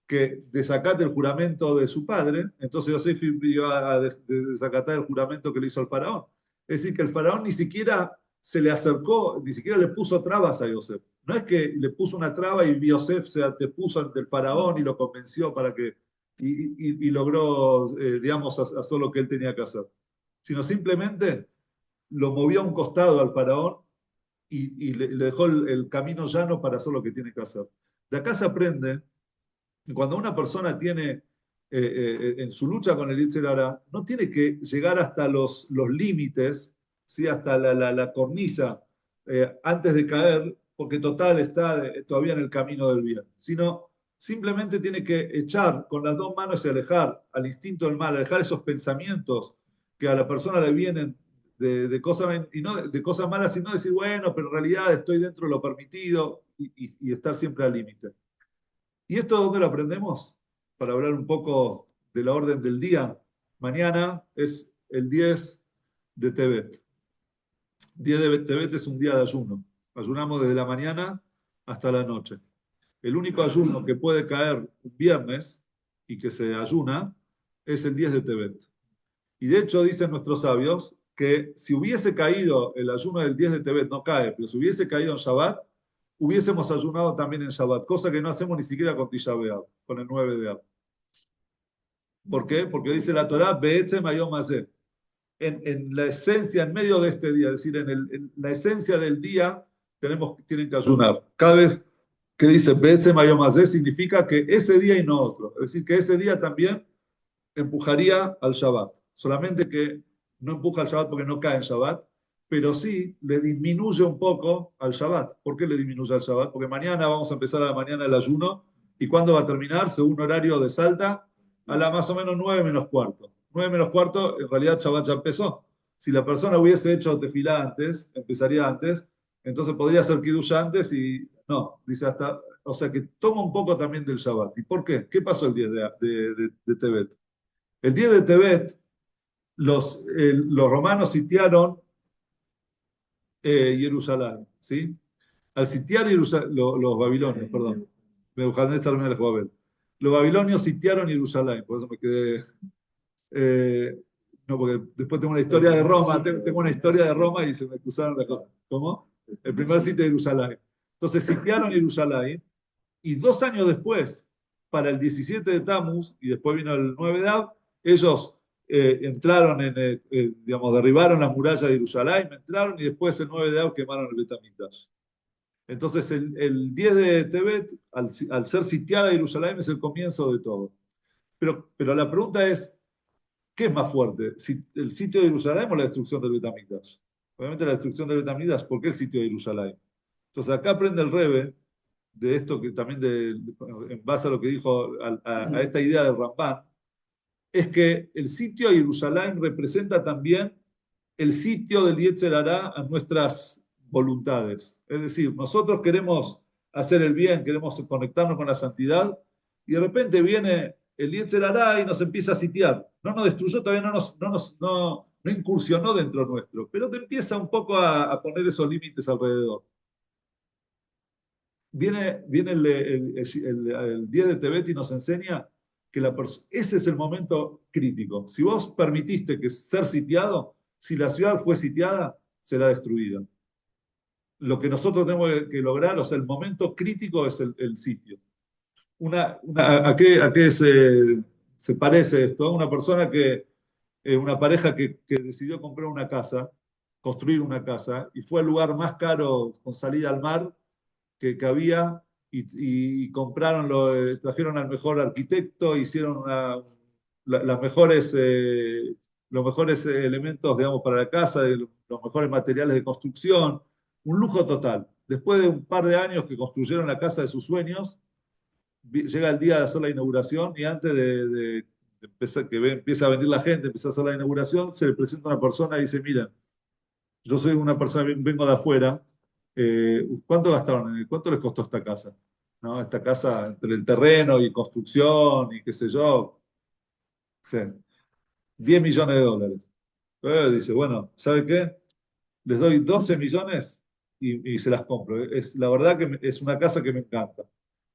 que desacate el juramento de su padre, entonces Yosef iba a desacatar el juramento que le hizo al faraón. Es decir, que el faraón ni siquiera se le acercó, ni siquiera le puso trabas a Yosef. No es que le puso una traba y Yosef se puso ante el faraón y lo convenció para que, y logró, digamos, hacer lo que él tenía que hacer. Sino simplemente lo movió a un costado al faraón y le dejó el camino llano para hacer lo que tiene que hacer. De acá se aprende que cuando una persona tiene en su lucha con el Yetzer Hara, no tiene que llegar hasta los límites, ¿sí? Hasta la cornisa, antes de caer, porque total está todavía en el camino del bien, sino simplemente tiene que echar con las dos manos y alejar al instinto del mal, alejar esos pensamientos que a la persona le vienen de cosas, y no de cosas malas, sino decir, bueno, pero en realidad estoy dentro de lo permitido y estar siempre al límite. ¿Y esto dónde lo aprendemos? Para hablar un poco de la orden del día. Mañana es el 10 de Tebet. 10 de Tebet es un día de ayuno. Ayunamos desde la mañana hasta la noche. El único ayuno que puede caer un viernes y que se ayuna es el 10 de Tebet. Y de hecho dicen nuestros sabios que si hubiese caído el ayuno del 10 de Tebet, no cae, pero si hubiese caído en Shabbat, hubiésemos ayunado también en Shabbat, cosa que no hacemos ni siquiera con Tisha B'Av, con el 9 de Av. ¿Por qué? Porque dice la Torá, Be'etzem Hayom Hazeh, en la esencia, en medio de este día, es decir, en la esencia del día, tienen que ayunar. Cada vez que dice Be'etzem Hayom Hazeh, significa que ese día y no otro. Es decir, que ese día también empujaría al Shabbat. Solamente que no empuja al Shabbat porque no cae en Shabbat, pero sí le disminuye un poco al Shabbat. ¿Por qué le disminuye al Shabbat? Porque mañana vamos a empezar a la mañana el ayuno. ¿Y cuándo va a terminar? Según horario de Salta, a la más o menos 9 menos cuarto. 9 menos cuarto, en realidad Shabbat ya empezó. Si la persona hubiese hecho tefilá antes, empezaría antes, entonces podría hacer kiddush antes y no, dice hasta, o sea que toma un poco también del Shabbat. ¿Y por qué? ¿Qué pasó el 10 de Tebet? El 10 de Tebet, los romanos sitiaron Jerusalén, ¿sí? Al sitiar los babilonios, perdón, Nebuchadnezzar me dejó ver. Los babilonios sitiaron Jerusalén, por eso me quedé. eh, no, porque después tengo una historia de Roma, tengo una historia de Roma y se me cruzaron las cosas. ¿Cómo? El primer sitio de Jerusalén. Entonces sitiaron Jerusalén y 2 años después, para el 17 de Tammuz, y después vino el 9 de Ab, ellos entraron digamos, derribaron las murallas de Jerusalén, entraron y después el 9 de Ab quemaron el Betamigdash. Entonces el 10 de Tebet, al ser sitiada Jerusalén, es el comienzo de todo. Pero la pregunta es, ¿qué es más fuerte? ¿El sitio de Jerusalén o la destrucción del Betamigdash? Obviamente la destrucción del Betamigdash, ¿por qué el sitio de Jerusalén? Entonces acá aprende el Rebe de esto que también en base a lo que dijo a esta idea de Ramban, es que el sitio de Jerusalén representa también el sitio del Yetzer Hará a nuestras voluntades. Es decir, nosotros queremos hacer el bien, queremos conectarnos con la santidad, y de repente viene el Yetzer Hará y nos empieza a sitiar. No nos destruyó, todavía no incursionó dentro nuestro, pero te empieza un poco a poner esos límites alrededor. Viene el 10 de Tebet y nos enseña que ese es el momento crítico. Si vos permitiste que ser sitiado, si la ciudad fue sitiada, será destruida. Lo que nosotros tenemos que lograr, o sea, el momento crítico es el sitio. ¿A qué se parece esto? Una persona una pareja que decidió comprar una casa, construir una casa, y fue al lugar más caro con salida al mar que había y compraron, trajeron al mejor arquitecto, hicieron las mejores, los mejores elementos, digamos, para la casa, los mejores materiales de construcción, un lujo total. Después de un par de años que construyeron la casa de sus sueños, llega el día de hacer la inauguración y antes de empezar, empieza a venir la gente, empieza a hacer la inauguración, se le presenta una persona y dice, mira, yo soy una persona, vengo de afuera. ¿Cuánto gastaron? ¿Cuánto les costó esta casa? ¿No? Esta casa entre el terreno y construcción y qué sé yo, sí, 10 millones de dólares. Dice, bueno, ¿sabe qué? Les doy 12 millones y se las compro. La verdad que es una casa que me encanta.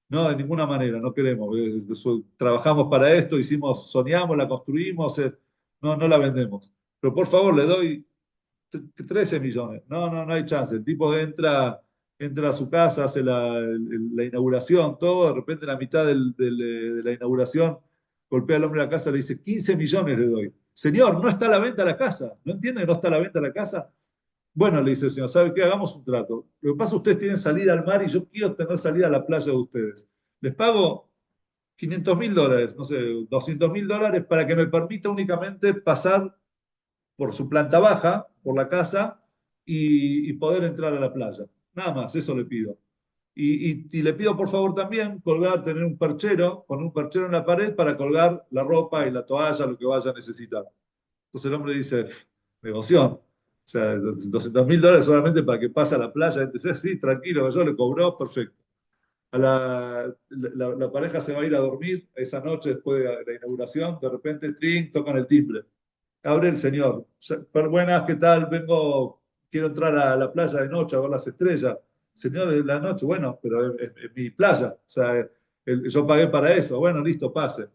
No, de ninguna manera, no queremos. Trabajamos para esto, soñamos, la construimos, no la vendemos. Pero por favor, le doy 13 millones. No hay chance. El tipo entra a su casa, hace la inauguración, todo, de repente en la mitad de la inauguración golpea al hombre de la casa y le dice, 15 millones le doy. Señor, no está a la venta la casa. ¿No entiende que no está a la venta la casa? Bueno, le dice el señor, ¿sabe qué? Hagamos un trato. Lo que pasa es que ustedes tienen salida al mar y yo quiero tener salida a la playa de ustedes. Les pago $500.000, no sé, $200.000 para que me permita únicamente pasar por su planta baja, por la casa, y poder entrar a la playa. Nada más, eso le pido. Y le pido por favor también tener un perchero, poner un perchero en la pared para colgar la ropa y la toalla, lo que vaya a necesitar. Entonces el hombre dice, negoción. O sea, $200.000 solamente para que pase a la playa. Entonces, sí, tranquilo, yo le cobró, perfecto. La pareja se va a ir a dormir esa noche después de la inauguración. De repente, trin, tocan el timbre. Abre el señor. Buenas, ¿qué tal? Quiero entrar a la playa de noche a ver las estrellas. Señor, de la noche, bueno, pero es mi playa. O sea, yo pagué para eso. Bueno, listo, pase.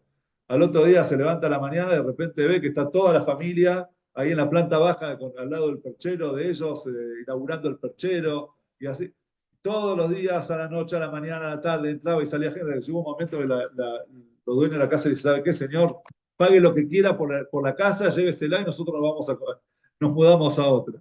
Al otro día se levanta a la mañana y de repente ve que está toda la familia ahí en la planta baja, al lado del perchero de ellos, inaugurando el perchero y así. Todos los días, a la noche, a la mañana, a la tarde, entraba y salía gente. Llegó un momento que los dueños de la casa dicen, ¿sabe qué, señor? Pague lo que quiera por la casa, llévesela y nosotros nos mudamos a otra.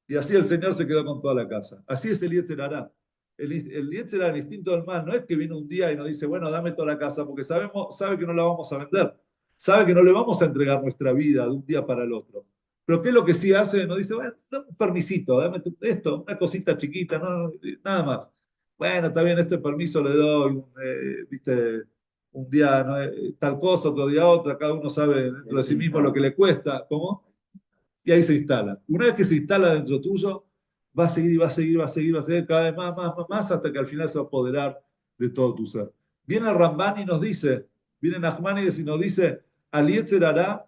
Y así el Señor se quedó con toda la casa. Así es el Yetzer Hará. El Yetzer Hará, el instinto del mal, no es que viene un día y nos dice, bueno, dame toda la casa, porque sabe que no la vamos a vender. Sabe que no le vamos a entregar nuestra vida de un día para el otro. Pero ¿qué es lo que sí hace? Nos dice, bueno, dame un permisito, dame esto, una cosita chiquita, nada más. Bueno, está bien, este permiso le doy, viste, un día tal cosa, otro día otra, cada uno sabe dentro de sí mismo lo que le cuesta, ¿cómo? Y ahí se instala. Una vez que se instala dentro tuyo, va a seguir y va a seguir, va a seguir, va a seguir cada vez más, hasta que al final se va a apoderar de todo tu ser. Viene Rambán y nos dice, viene Nachmanides y nos dice, al Yetzer Hará,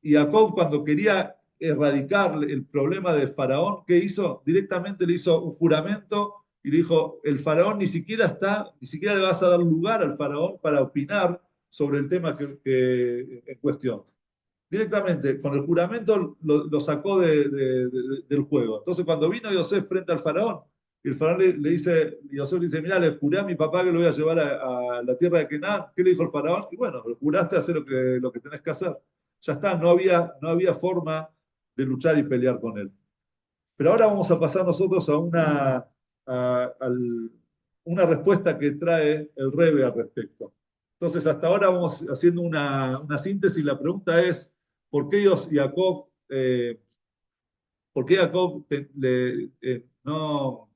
y Jacob cuando quería erradicar el problema de Faraón, ¿qué hizo? Directamente le hizo un juramento y le dijo, el Faraón ni siquiera le vas a dar lugar al Faraón para opinar sobre el tema en cuestión. Directamente, con el juramento lo sacó del juego. Entonces, cuando vino Yosef frente al Faraón, el Faraón le dice, Yosef le dice, mira, le juré a mi papá que lo voy a llevar a la tierra de Canaán. ¿Qué le dijo el Faraón? Y bueno, le juraste hacer lo que tenés que hacer. Ya está, no había forma de luchar y pelear con él. Pero ahora vamos a pasar nosotros a una respuesta que trae el Rebe al respecto. Entonces, hasta ahora vamos haciendo una síntesis. La pregunta es, ¿por qué Jacob, por qué Jacob no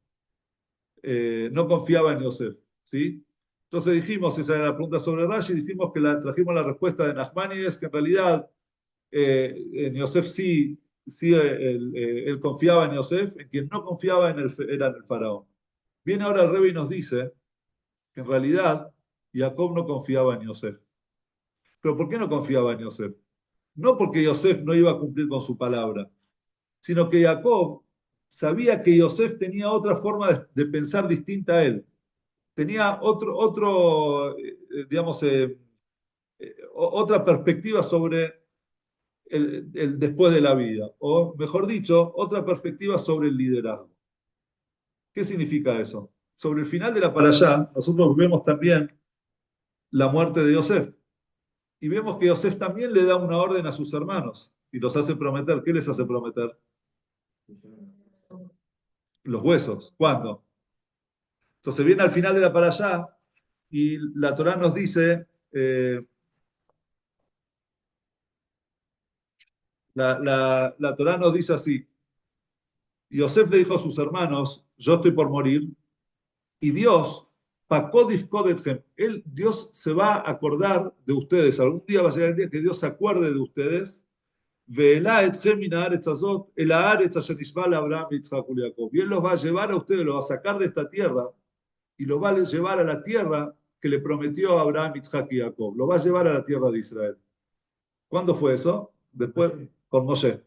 confiaba en Yosef? ¿Sí? Entonces dijimos, esa era la pregunta sobre Rashi, dijimos que trajimos la respuesta de Nachmanides, que en realidad en Yosef sí él confiaba en Yosef, en quien no confiaba era en el faraón. Viene ahora el Rebbe y nos dice que en realidad Jacob no confiaba en Yosef. ¿Pero por qué no confiaba en Yosef? No porque Yosef no iba a cumplir con su palabra, sino que Jacob sabía que Yosef tenía otra forma de pensar distinta a él. Tenía digamos, otra perspectiva sobre el después de la vida, o mejor dicho, otra perspectiva sobre el liderazgo. ¿Qué significa eso? Sobre el final de la parashá, nosotros vemos también la muerte de Yosef, y vemos que Yosef también le da una orden a sus hermanos, y los hace prometer. ¿Qué les hace prometer? Los huesos. ¿Cuándo? Entonces viene al final de la parashá, y la Torá nos dice, la Torá nos dice así, Yosef le dijo a sus hermanos, yo estoy por morir, y Dios, Dios se va a acordar de ustedes. Algún día va a llegar el día que Dios se acuerde de ustedes. Y Él los va a llevar a ustedes, los va a sacar de esta tierra y los va a llevar a la tierra que le prometió a Abraham, Isaac y Jacob. Los va a llevar a la tierra de Israel. ¿Cuándo fue eso? Después, con Moshe.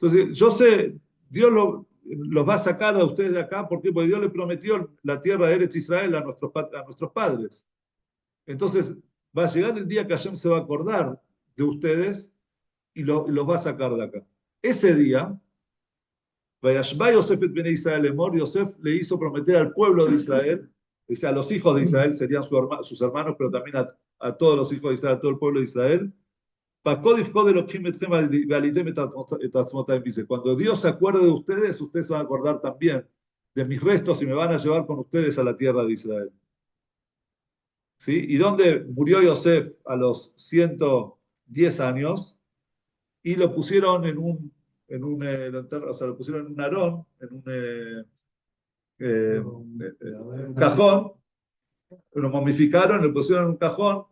Entonces, yo sé, los va a sacar a ustedes de acá, ¿por qué? Porque Dios le prometió la tierra de Eretz Israel a nuestros padres. Entonces, va a llegar el día que Hashem se va a acordar de ustedes y los va a sacar de acá. Ese día, Vayashba Yosef et Bnei Israel Emor, Yosef le hizo prometer al pueblo de Israel, dice, a los hijos de Israel serían sus hermanos, pero también a todos los hijos de Israel, a todo el pueblo de Israel. Cuando Dios se acuerde de ustedes, ustedes se van a acordar también de mis restos y me van a llevar con ustedes a la tierra de Israel. ¿Sí? ¿Y dónde murió Yosef a los 110 años? Y lo pusieron o sea, lo pusieron en un arón, en un cajón, lo momificaron, lo pusieron en un cajón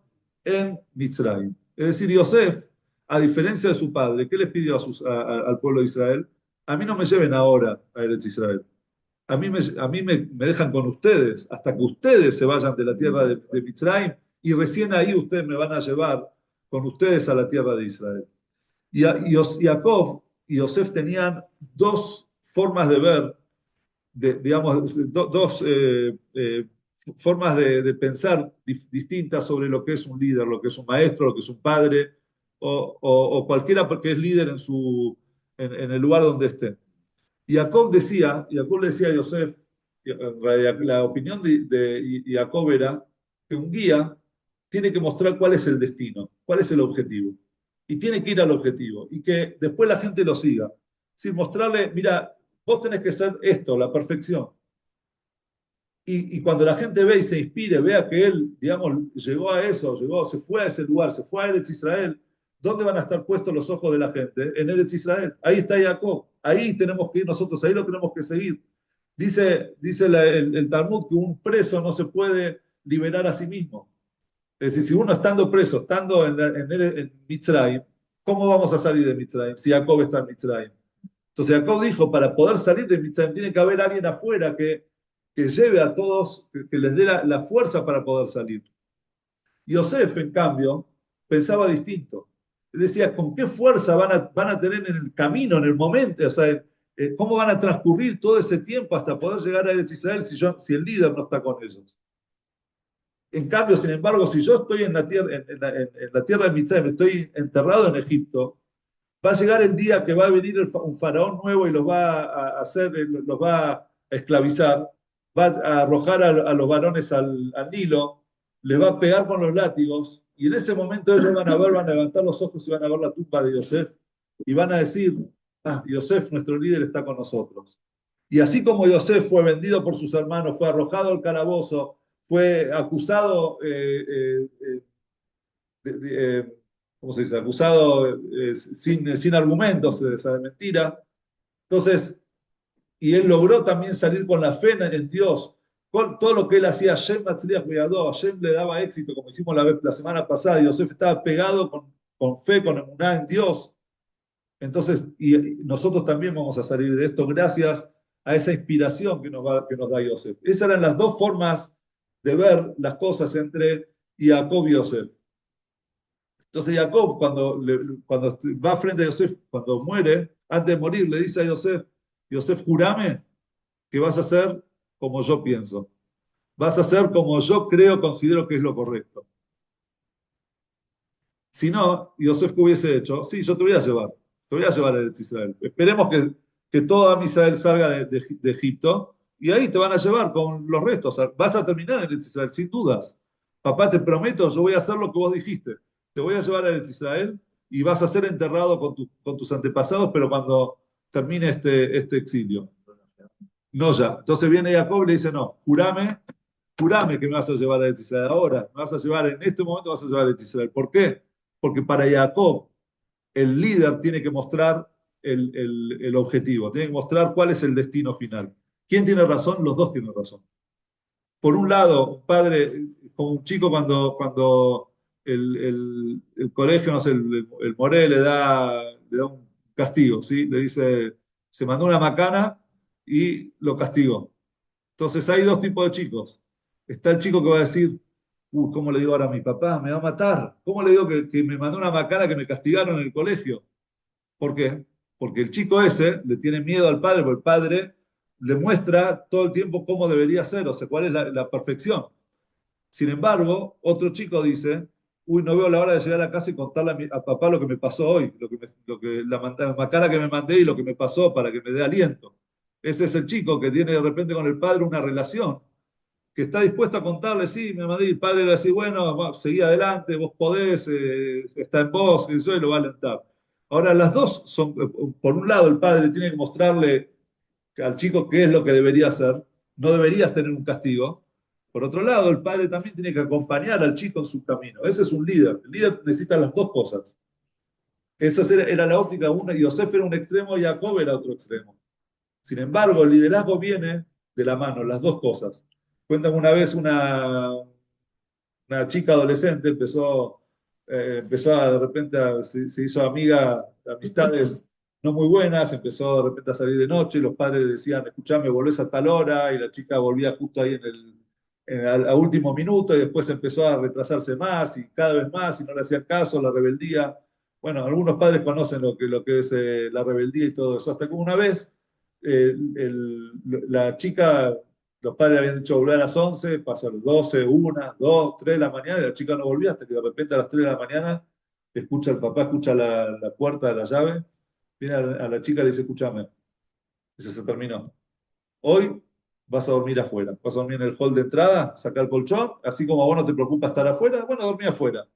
en Mitzrayim. Es decir, Yosef, a diferencia de su padre, ¿qué les pidió al pueblo de Israel? A mí no me lleven ahora a Eretz Israel. A mí me dejan con ustedes hasta que ustedes se vayan de la tierra de Mitzrayim y recién ahí ustedes me van a llevar con ustedes a la tierra de Israel. Jacob y Yosef tenían dos formas de ver, digamos, dos formas de pensar distintas sobre lo que es un líder, lo que es un maestro, lo que es un padre, o cualquiera porque es líder en el lugar donde esté. Jacob le decía a Yosef, en realidad, la opinión de Jacob era que un guía tiene que mostrar cuál es el destino, cuál es el objetivo. Y tiene que ir al objetivo. Y que después la gente lo siga. Sin mostrarle, mira, vos tenés que ser esto, la perfección. Y cuando la gente ve y se inspire, vea que él, digamos, llegó a eso, se fue a ese lugar, se fue a Eretz Israel, ¿dónde van a estar puestos los ojos de la gente? En Eretz Israel. Ahí está Jacob. Ahí tenemos que ir nosotros, ahí lo tenemos que seguir. Dice el Talmud que un preso no se puede liberar a sí mismo. Es decir, si uno estando preso, estando en Mitzrayim, ¿cómo vamos a salir de Mitzrayim si Jacob está en Mitzrayim? Entonces Jacob dijo, para poder salir de Mitzrayim tiene que haber alguien afuera que lleve a todos, que les dé la fuerza para poder salir. Yosef, en cambio, pensaba distinto. decía, ¿con qué fuerza van a tener en el camino, en el momento? O sea, ¿cómo van a transcurrir todo ese tiempo hasta poder llegar a Eretz Israel si el líder no está con ellos? En cambio, sin embargo, si yo estoy en la tierra, en la tierra de Mitzrayim, estoy enterrado en Egipto, va a llegar el día que va a venir un faraón nuevo y los va a hacer, los va a esclavizar, va a arrojar a los varones al Nilo, les va a pegar con los látigos, y en ese momento ellos van a ver, van a levantar los ojos y van a ver la tumba de Yosef, y van a decir, ah, Yosef, nuestro líder, está con nosotros. Y así como Yosef fue vendido por sus hermanos, fue arrojado al calabozo, fue acusado ¿cómo se dice? Acusado sin argumentos, de mentira. Entonces, y él logró también salir con la fe en Dios. Con todo lo que él hacía, Hashem Hashem le daba éxito, como hicimos la semana pasada. Y Yosef estaba pegado con fe, con emuná en Dios. Entonces, y nosotros también vamos a salir de esto gracias a esa inspiración que nos da Yosef. Esas eran las dos formas de ver las cosas entre Jacob y Yosef. Entonces Jacob, cuando va frente a Yosef, cuando muere, antes de morir, le dice a Yosef, Yosef, jurame que vas a hacer como yo pienso. Vas a hacer como yo creo, considero que es lo correcto. Si no, Yosef, ¿qué hubiese hecho? Sí, yo te voy a llevar a Israel. Esperemos que todo Israel salga de Egipto y ahí te van a llevar con los restos. O sea, vas a terminar en Israel, sin dudas. Papá, te prometo, yo voy a hacer lo que vos dijiste. Te voy a llevar a Israel y vas a ser enterrado con tus antepasados, pero cuando termine este exilio. No ya. Entonces viene Jacob y le dice, no, jurame que me vas a llevar a Israel ahora. Me vas a llevar, en este momento vas a llevar a Israel. ¿Por qué? Porque para Jacob el líder tiene que mostrar el objetivo, tiene que mostrar cuál es el destino final. ¿Quién tiene razón? Los dos tienen razón. Por un lado, un padre, como un chico cuando el colegio, no sé, el Moré le da un castigo, ¿sí? Le dice, se mandó una macana y lo castigó. Entonces hay dos tipos de chicos. Está el chico que va a decir, ¿cómo le digo ahora a mi papá? Me va a matar. ¿Cómo le digo que me mandó una macana que me castigaron en el colegio? ¿Por qué? Porque el chico ese le tiene miedo al padre, porque el padre le muestra todo el tiempo cómo debería ser, o sea, cuál es la perfección. Sin embargo, otro chico dice, uy, no veo la hora de llegar a casa y contarle a papá lo que me pasó hoy, la macana que me mandé y lo que me pasó para que me dé aliento. Ese es el chico que tiene de repente con el padre una relación que está dispuesto a contarle, sí, me mandé, y el padre le dice, bueno, seguí adelante, vos podés, está en vos, y eso y lo va a alentar. Ahora, las dos son, por un lado, el padre tiene que mostrarle al chico qué es lo que debería hacer, no deberías tener un castigo. Por otro lado, el padre también tiene que acompañar al chico en su camino. Ese es un líder. El líder necesita las dos cosas. Esa era la óptica una, y Yosef era un extremo y Jacob era otro extremo. Sin embargo, el liderazgo viene de la mano, las dos cosas. Cuentan una vez una chica adolescente de repente, se hizo amiga, de amistades no muy buenas, empezó de repente a salir de noche, los padres le decían, escuchame, volvés a tal hora, y la chica volvía justo ahí a último minuto, y después empezó a retrasarse más, y cada vez más, y no le hacían caso, la rebeldía. Bueno, algunos padres conocen lo que es la rebeldía y todo eso, hasta que una vez la chica, los padres habían dicho volver a las 11, pasaron 12, 1, 2, 3 de la mañana, y la chica no volvía hasta que de repente a las 3 de la mañana escucha el papá, escucha la puerta de la llave, viene a la chica y le dice, escúchame, dice, se terminó. Hoy vas a dormir afuera, vas a dormir en el hall de entrada, saca el colchón, así como a vos no te preocupa estar afuera, bueno, dormí afuera.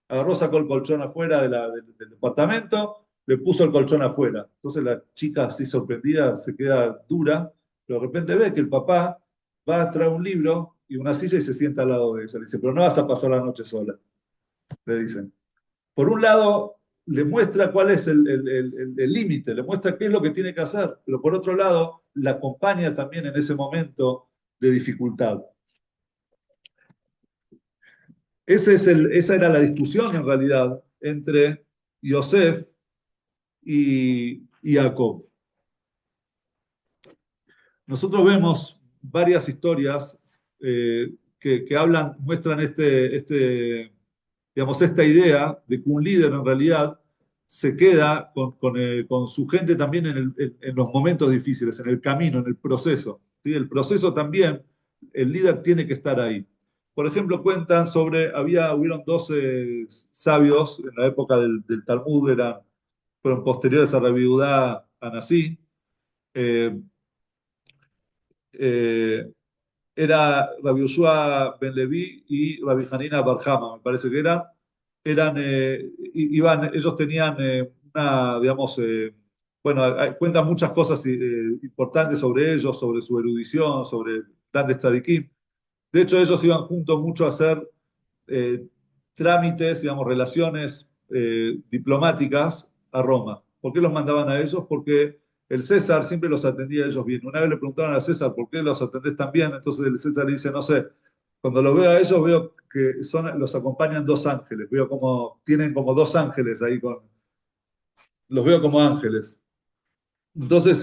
Agarró, sacó el colchón afuera del departamento, le puso el colchón afuera. Entonces la chica, así sorprendida, se queda dura, pero de repente ve que el papá va a traer un libro y una silla y se sienta al lado de ella. Le dice, pero no vas a pasar la noche sola, le dicen. Por un lado, le muestra cuál es el límite, le muestra qué es lo que tiene que hacer, pero por otro lado, la acompaña también en ese momento de dificultad. Esa era la discusión en realidad entre Yosef y Jacob. Nosotros vemos varias historias que muestran digamos, esta idea de que un líder en realidad se queda con su gente también en los momentos difíciles, en el camino, en el proceso. ¿Sí? El proceso también, el líder tiene que estar ahí. Por ejemplo, cuentan sobre, hubieron 12 sabios en la época del Talmud, fueron posteriores a Rabbi Judá Anasí. Eh, eh, Era Rabbi Yoshua Ben Levi y Rabbi Hanina Bar Hama, me parece que ellos tenían digamos, bueno, cuentan muchas cosas importantes sobre ellos, sobre su erudición, sobre grandes tzadikim. De hecho, ellos iban juntos mucho a hacer eh, trámites, digamos, relaciones diplomáticas a Roma. ¿Por qué los mandaban a ellos? Porque el César siempre los atendía a ellos bien. Una vez le preguntaron al César, ¿por qué los atendés tan bien? Entonces el César le dice, no sé, cuando los veo a ellos veo que los acompañan dos ángeles, veo como, tienen como dos ángeles ahí los veo como ángeles. Entonces,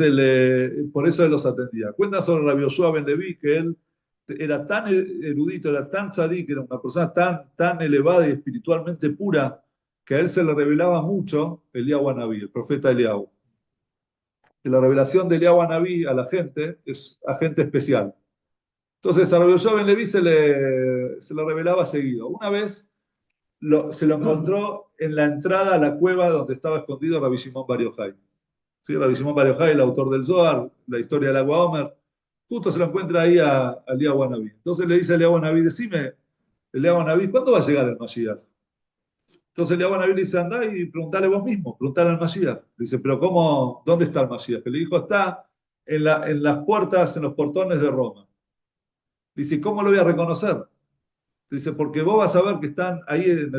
por eso él los atendía. Cuenta sobre Rabbi Yoshua Ben Levi que él era tan erudito, era tan que era una persona tan elevada y espiritualmente pura, que a él se le revelaba mucho Eliyahu Anabí, el profeta Eliyahu. Que la revelación de Eliyahu Anabí a la gente es agente especial. Entonces, a Rabbi Yoshua Ben Levi se le revelaba seguido. Una vez se lo encontró en la entrada a la cueva donde estaba escondido Rabbi Shimon Bar Yochai. ¿Sí? Rabbi Shimon Bar Yochai, el autor del Zohar, la historia del agua Omer, justo se lo encuentra ahí a Eliyahu Anabí. Entonces le dice a Eliyahu Anabí, decime, Eliyahu Anabí, ¿cuándo va a llegar el Mashiach? Entonces Eliyahu Anabí le dice, andá y preguntale vos mismo, preguntale al Mashiach. Le dice, pero ¿cómo, dónde está el Mashiach? Le dijo, está en las puertas, en los portones de Roma. Dice, ¿cómo lo voy a reconocer? Dice, porque vos vas a ver que están ahí en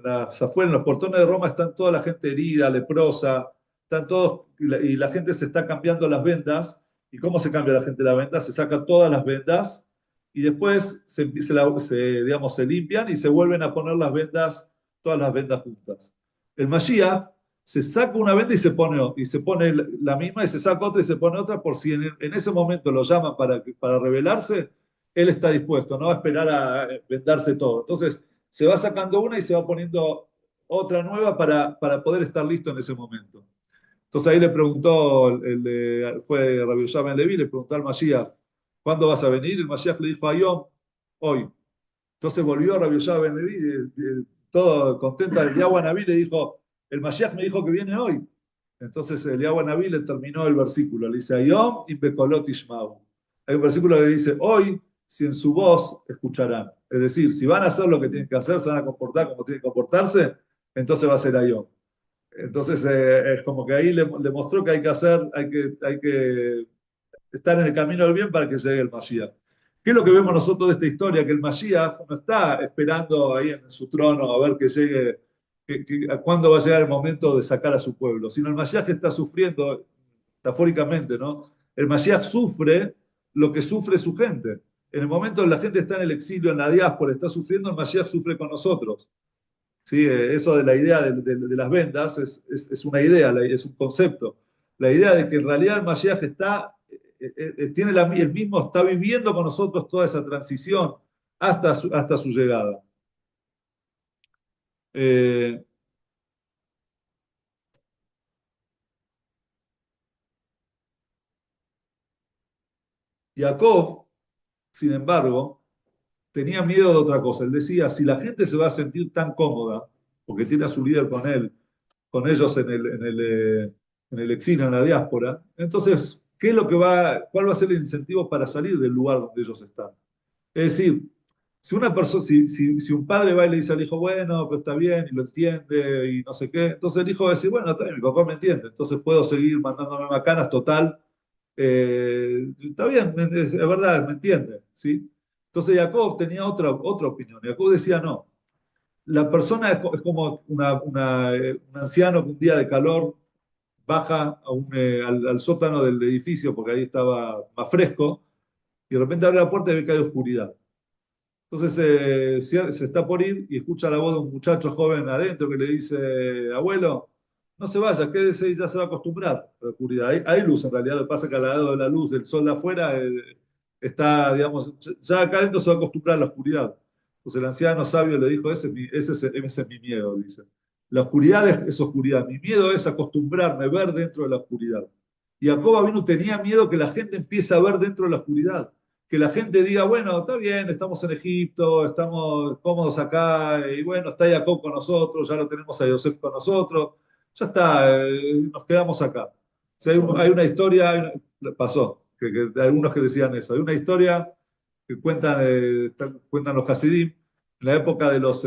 las afuera, en los portones de Roma, están toda la gente herida, leprosa, están todos, y la gente se está cambiando las vendas. ¿Y cómo se cambia la gente las vendas? Se saca todas las vendas y después digamos, se limpian y se vuelven a poner las vendas, todas las vendas juntas. El Mashiach se saca una venda y se pone la misma y se saca otra y se pone otra por si en ese momento lo llaman para revelarse, él está dispuesto, no va a esperar a vendarse todo. Entonces, se va sacando una y se va poniendo otra nueva para poder estar listo en ese momento. Entonces ahí le preguntó, fue Rabbi Yoshua Ben Levi, le preguntó al Mashiach, ¿cuándo vas a venir? El Mashiach le dijo, Ayom, hoy. Entonces volvió Rabbi Yoshua Ben Levi, todo contento, el Eliyahu Anabí le dijo, el Mashiach me dijo que viene hoy. Entonces el Eliyahu Anabí le terminó el versículo, le dice, Ayom imbekolot ishmau. Hay un versículo que dice, hoy, si en su voz escucharán. Es decir, si van a hacer lo que tienen que hacer, se van a comportar como tienen que comportarse, entonces va a ser Ayom. Entonces es como que ahí le mostró que hay que hacer, hay que estar en el camino del bien para que llegue el Mashiach. ¿Qué es lo que vemos nosotros de esta historia? Que el Mashiach no está esperando ahí en su trono a ver que llegue, a cuándo va a llegar el momento de sacar a su pueblo, sino el Mashiach está sufriendo, metafóricamente, ¿no? El Mashiach sufre lo que sufre su gente. En el momento en que la gente está en el exilio, en la diáspora, está sufriendo, el Mashiach sufre con nosotros. ¿Sí? Eso de la idea de las vendas es una idea, es un concepto. La idea de que en realidad el Mashiach tiene el mismo, está viviendo con nosotros toda esa transición hasta su llegada. Eh, Jacob, sin embargo, tenía miedo de otra cosa. Él decía, si la gente se va a sentir tan cómoda, porque tiene a su líder con ellos en el exilio, en la diáspora, entonces, ¿cuál va a ser el incentivo para salir del lugar donde ellos están? Es decir, si una persona, si un padre va y le dice al hijo, bueno, pues está bien, y lo entiende, y no sé qué, entonces el hijo va a decir, bueno, está bien, mi papá me entiende, entonces puedo seguir mandándome macanas, total, está bien, es verdad, me entiende, ¿sí? Entonces Jacob tenía otra opinión. Jacob decía, no, la persona es como un anciano que un día de calor baja al sótano del edificio porque ahí estaba más fresco y de repente abre la puerta y ve que hay oscuridad. Entonces se está por ir y escucha la voz de un muchacho joven adentro que le dice, abuelo, no se vaya, quédese y ya se va a acostumbrar a la oscuridad. Hay luz en realidad, lo que pasa es que al lado de la luz del sol de afuera está, digamos, ya acá adentro se va a acostumbrar a la oscuridad. Entonces el anciano sabio le dijo, ese es mi miedo, dice. La oscuridad es oscuridad. Mi miedo es acostumbrarme a ver dentro de la oscuridad. Y Jacob Avinu tenía miedo que la gente empiece a ver dentro de la oscuridad. Que la gente diga, bueno, está bien, estamos en Egipto, estamos cómodos acá, y bueno, está Jacob con nosotros, ya lo tenemos a Yosef con nosotros, ya está, nos quedamos acá. O sea, hay una historia, pasó, que algunos que decían eso, hay una historia que cuentan los Hasidim, en la época de los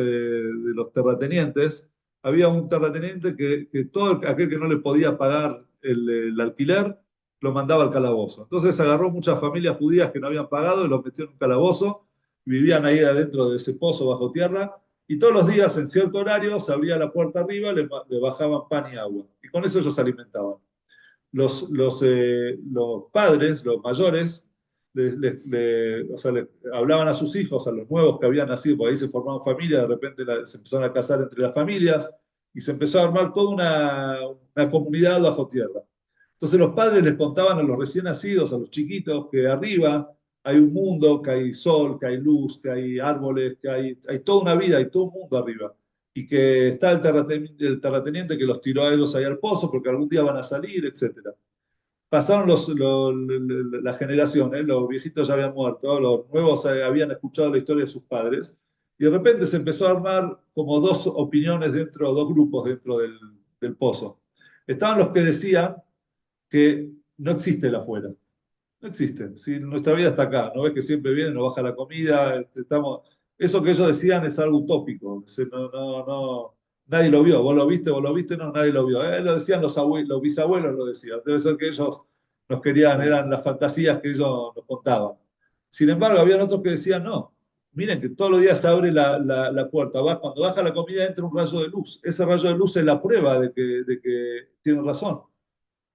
terratenientes, había un terrateniente que todo aquel que no le podía pagar el alquiler, lo mandaba al calabozo. Entonces agarró muchas familias judías que no habían pagado y los metió en un calabozo, vivían ahí adentro de ese pozo bajo tierra, y todos los días en cierto horario se abría la puerta arriba, le bajaban pan y agua, y con eso ellos se alimentaban. Los padres, los mayores, o sea, le hablaban a sus hijos, a los nuevos que habían nacido, porque ahí se formaban familias, de repente se empezaron a casar entre las familias y se empezó a armar toda una comunidad bajo tierra. Entonces los padres les contaban a los recién nacidos, a los chiquitos, que arriba hay un mundo, que hay sol, que hay luz, que hay árboles, que hay toda una vida, hay todo un mundo arriba. Y que está el terrateniente que los tiró a ellos ahí al pozo porque algún día van a salir, etcétera. Pasaron las generaciones, los viejitos ya habían muerto, los nuevos habían escuchado la historia de sus padres, y de repente se empezó a armar como dos opiniones dentro, dos grupos dentro del pozo. Estaban los que decían que no existe el afuera, no existe. Si nuestra vida está acá, no ves que siempre viene, nos baja la comida, eso que ellos decían es algo utópico. Nadie lo vio. Vos lo viste, no, nadie lo vio. Lo decían los bisabuelos lo decían. Debe ser que ellos nos querían, eran las fantasías que ellos nos contaban. Sin embargo, habían otros que decían, no, miren que todos los días se abre la puerta. Cuando baja la comida entra un rayo de luz. Ese rayo de luz es la prueba de que tienen razón.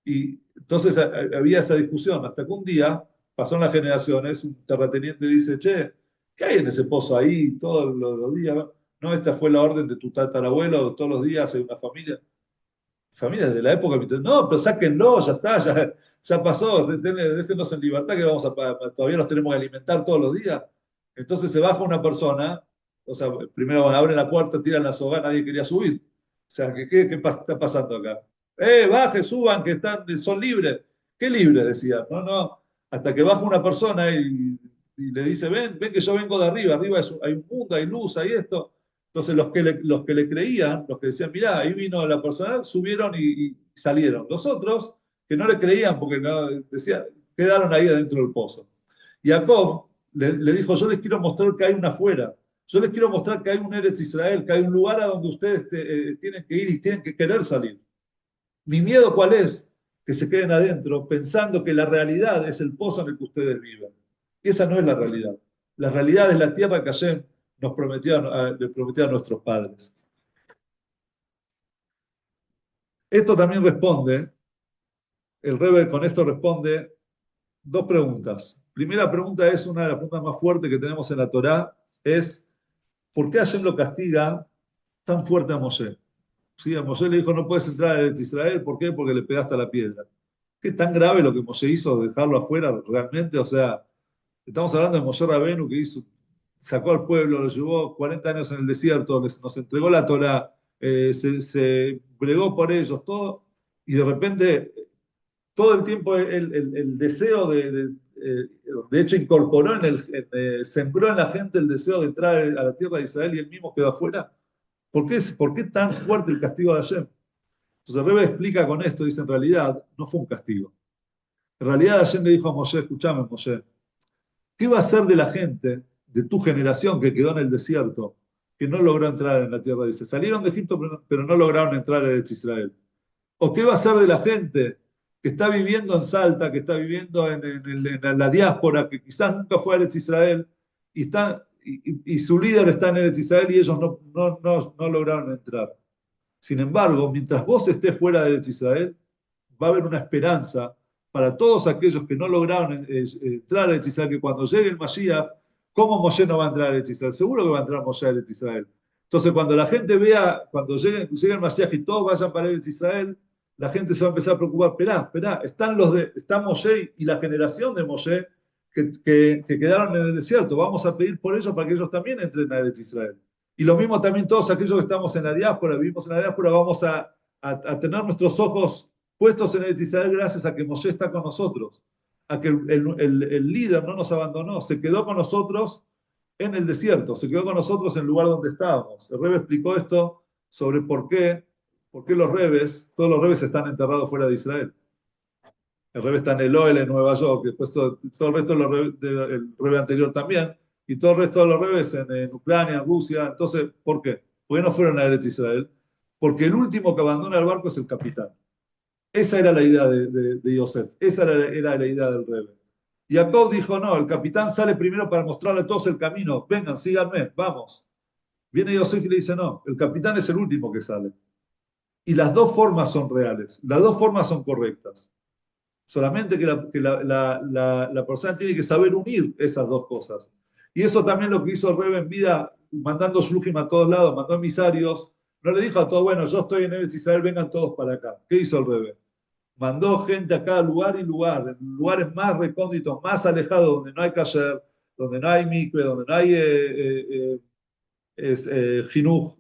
Y entonces había esa discusión, hasta que un día, pasó en las generaciones, un terrateniente dice, che, ¿qué hay en ese pozo ahí todos los días? No, esta fue la orden de tu tatarabuelo, todos los días hay una familia de la época, no, pero sáquenlo, ya está, ya pasó, déjenos en libertad que todavía los tenemos que alimentar todos los días. Entonces se baja una persona, o sea, primero bueno, abren la puerta, tiran la soga, nadie quería subir. O sea, ¿qué está pasando acá? Baje, suban, que son libres. ¿Qué libres? Decían. No, no. Hasta que baja una persona y le dice, ven que yo vengo de arriba, arriba hay un mundo, hay luz, hay esto. Entonces los que le creían, los que decían, mirá, ahí vino la persona, subieron y salieron. Los otros, que no le creían porque no, decían, quedaron ahí adentro del pozo. Y Jacob le dijo, yo les quiero mostrar que hay una afuera. Yo les quiero mostrar que hay un Eretz Israel, que hay un lugar a donde ustedes tienen que ir y tienen que querer salir. Mi miedo, ¿cuál es? Que se queden adentro pensando que la realidad es el pozo en el que ustedes viven. Y esa no es la realidad. La realidad es la tierra que Hashem le prometió a nuestros padres. Esto también responde, el Rebbe con esto responde dos preguntas. Primera pregunta es una de las preguntas más fuertes que tenemos en la Torá, es ¿por qué Hashem lo castiga tan fuerte a Moshe? Sí, a Moshe le dijo, no puedes entrar a Israel, ¿por qué? Porque le pegaste a la piedra. ¿Qué tan grave lo que Moshe hizo, dejarlo afuera realmente? O sea, estamos hablando de Moshe Rabenu que sacó al pueblo, lo llevó 40 años en el desierto, nos entregó la Torá, se bregó por ellos, todo, y de repente todo el tiempo el deseo de hecho incorporó sembró en la gente el deseo de entrar a la tierra de Israel y él mismo quedó afuera. Por qué tan fuerte el castigo de Hashem? Entonces el Rebbe explica con esto, dice, en realidad no fue un castigo. En realidad Hashem le dijo a Moshe, escúchame Moshe, ¿qué va a ser de la gente de tu generación que quedó en el desierto, que no logró entrar en la tierra de Israel? Salieron de Egipto, pero no lograron entrar en Israel. ¿O qué va a ser de la gente que está viviendo en Salta, que está viviendo en la diáspora, que quizás nunca fue a Eretz Israel, y su líder está en Eretz Israel y ellos no lograron entrar? Sin embargo, mientras vos estés fuera de Eretz Israel, va a haber una esperanza para todos aquellos que no lograron entrar a Eretz Israel, que cuando llegue el Mashiach, ¿cómo Moshe no va a entrar a Eretz Israel? Seguro que va a entrar Moshe a Eretz Israel. Entonces, cuando la gente vea, cuando llegue el Mashiach y todos vayan para Eretz Israel, la gente se va a empezar a preocupar. Esperá, están Moshe y la generación de Moshe que quedaron en el desierto. Vamos a pedir por ellos para que ellos también entren a Eretz Israel. Y lo mismo también todos aquellos que estamos en la diáspora, vivimos en la diáspora, vamos a tener nuestros ojos puestos en el Israel gracias a que Moshe está con nosotros, a que el líder no nos abandonó, se quedó con nosotros en el desierto, se quedó con nosotros en el lugar donde estábamos. El Rebbe explicó esto sobre por qué los rebes, todos los rebes están enterrados fuera de Israel. El Rebbe está en el Oel en Nueva York, después todo el resto de del Rebbe anterior también, y todo el resto de los Rebes en Ucrania, en Rusia. Entonces, ¿por qué? ¿Por qué no fueron a Eretz Israel? Porque el último que abandona el barco es el capitán. Esa era la idea de Yosef, esa era la idea del Rebbe. Y Jacob dijo, no, el capitán sale primero para mostrarle a todos el camino, vengan, síganme, vamos. Viene Yosef y le dice, no, el capitán es el último que sale. Y las dos formas son reales, las dos formas son correctas. Solamente que la persona tiene que saber unir esas dos cosas. Y eso también lo que hizo el Rebbe en vida, mandando shluchim a todos lados, mandó emisarios. No le dijo a todos, bueno, yo estoy en Eretz Israel, vengan todos para acá. ¿Qué hizo el Rebbe? Mandó gente a cada lugar y lugar, en lugares más recónditos, más alejados, donde no hay kasher, donde no hay mikve, donde no hay jinuj,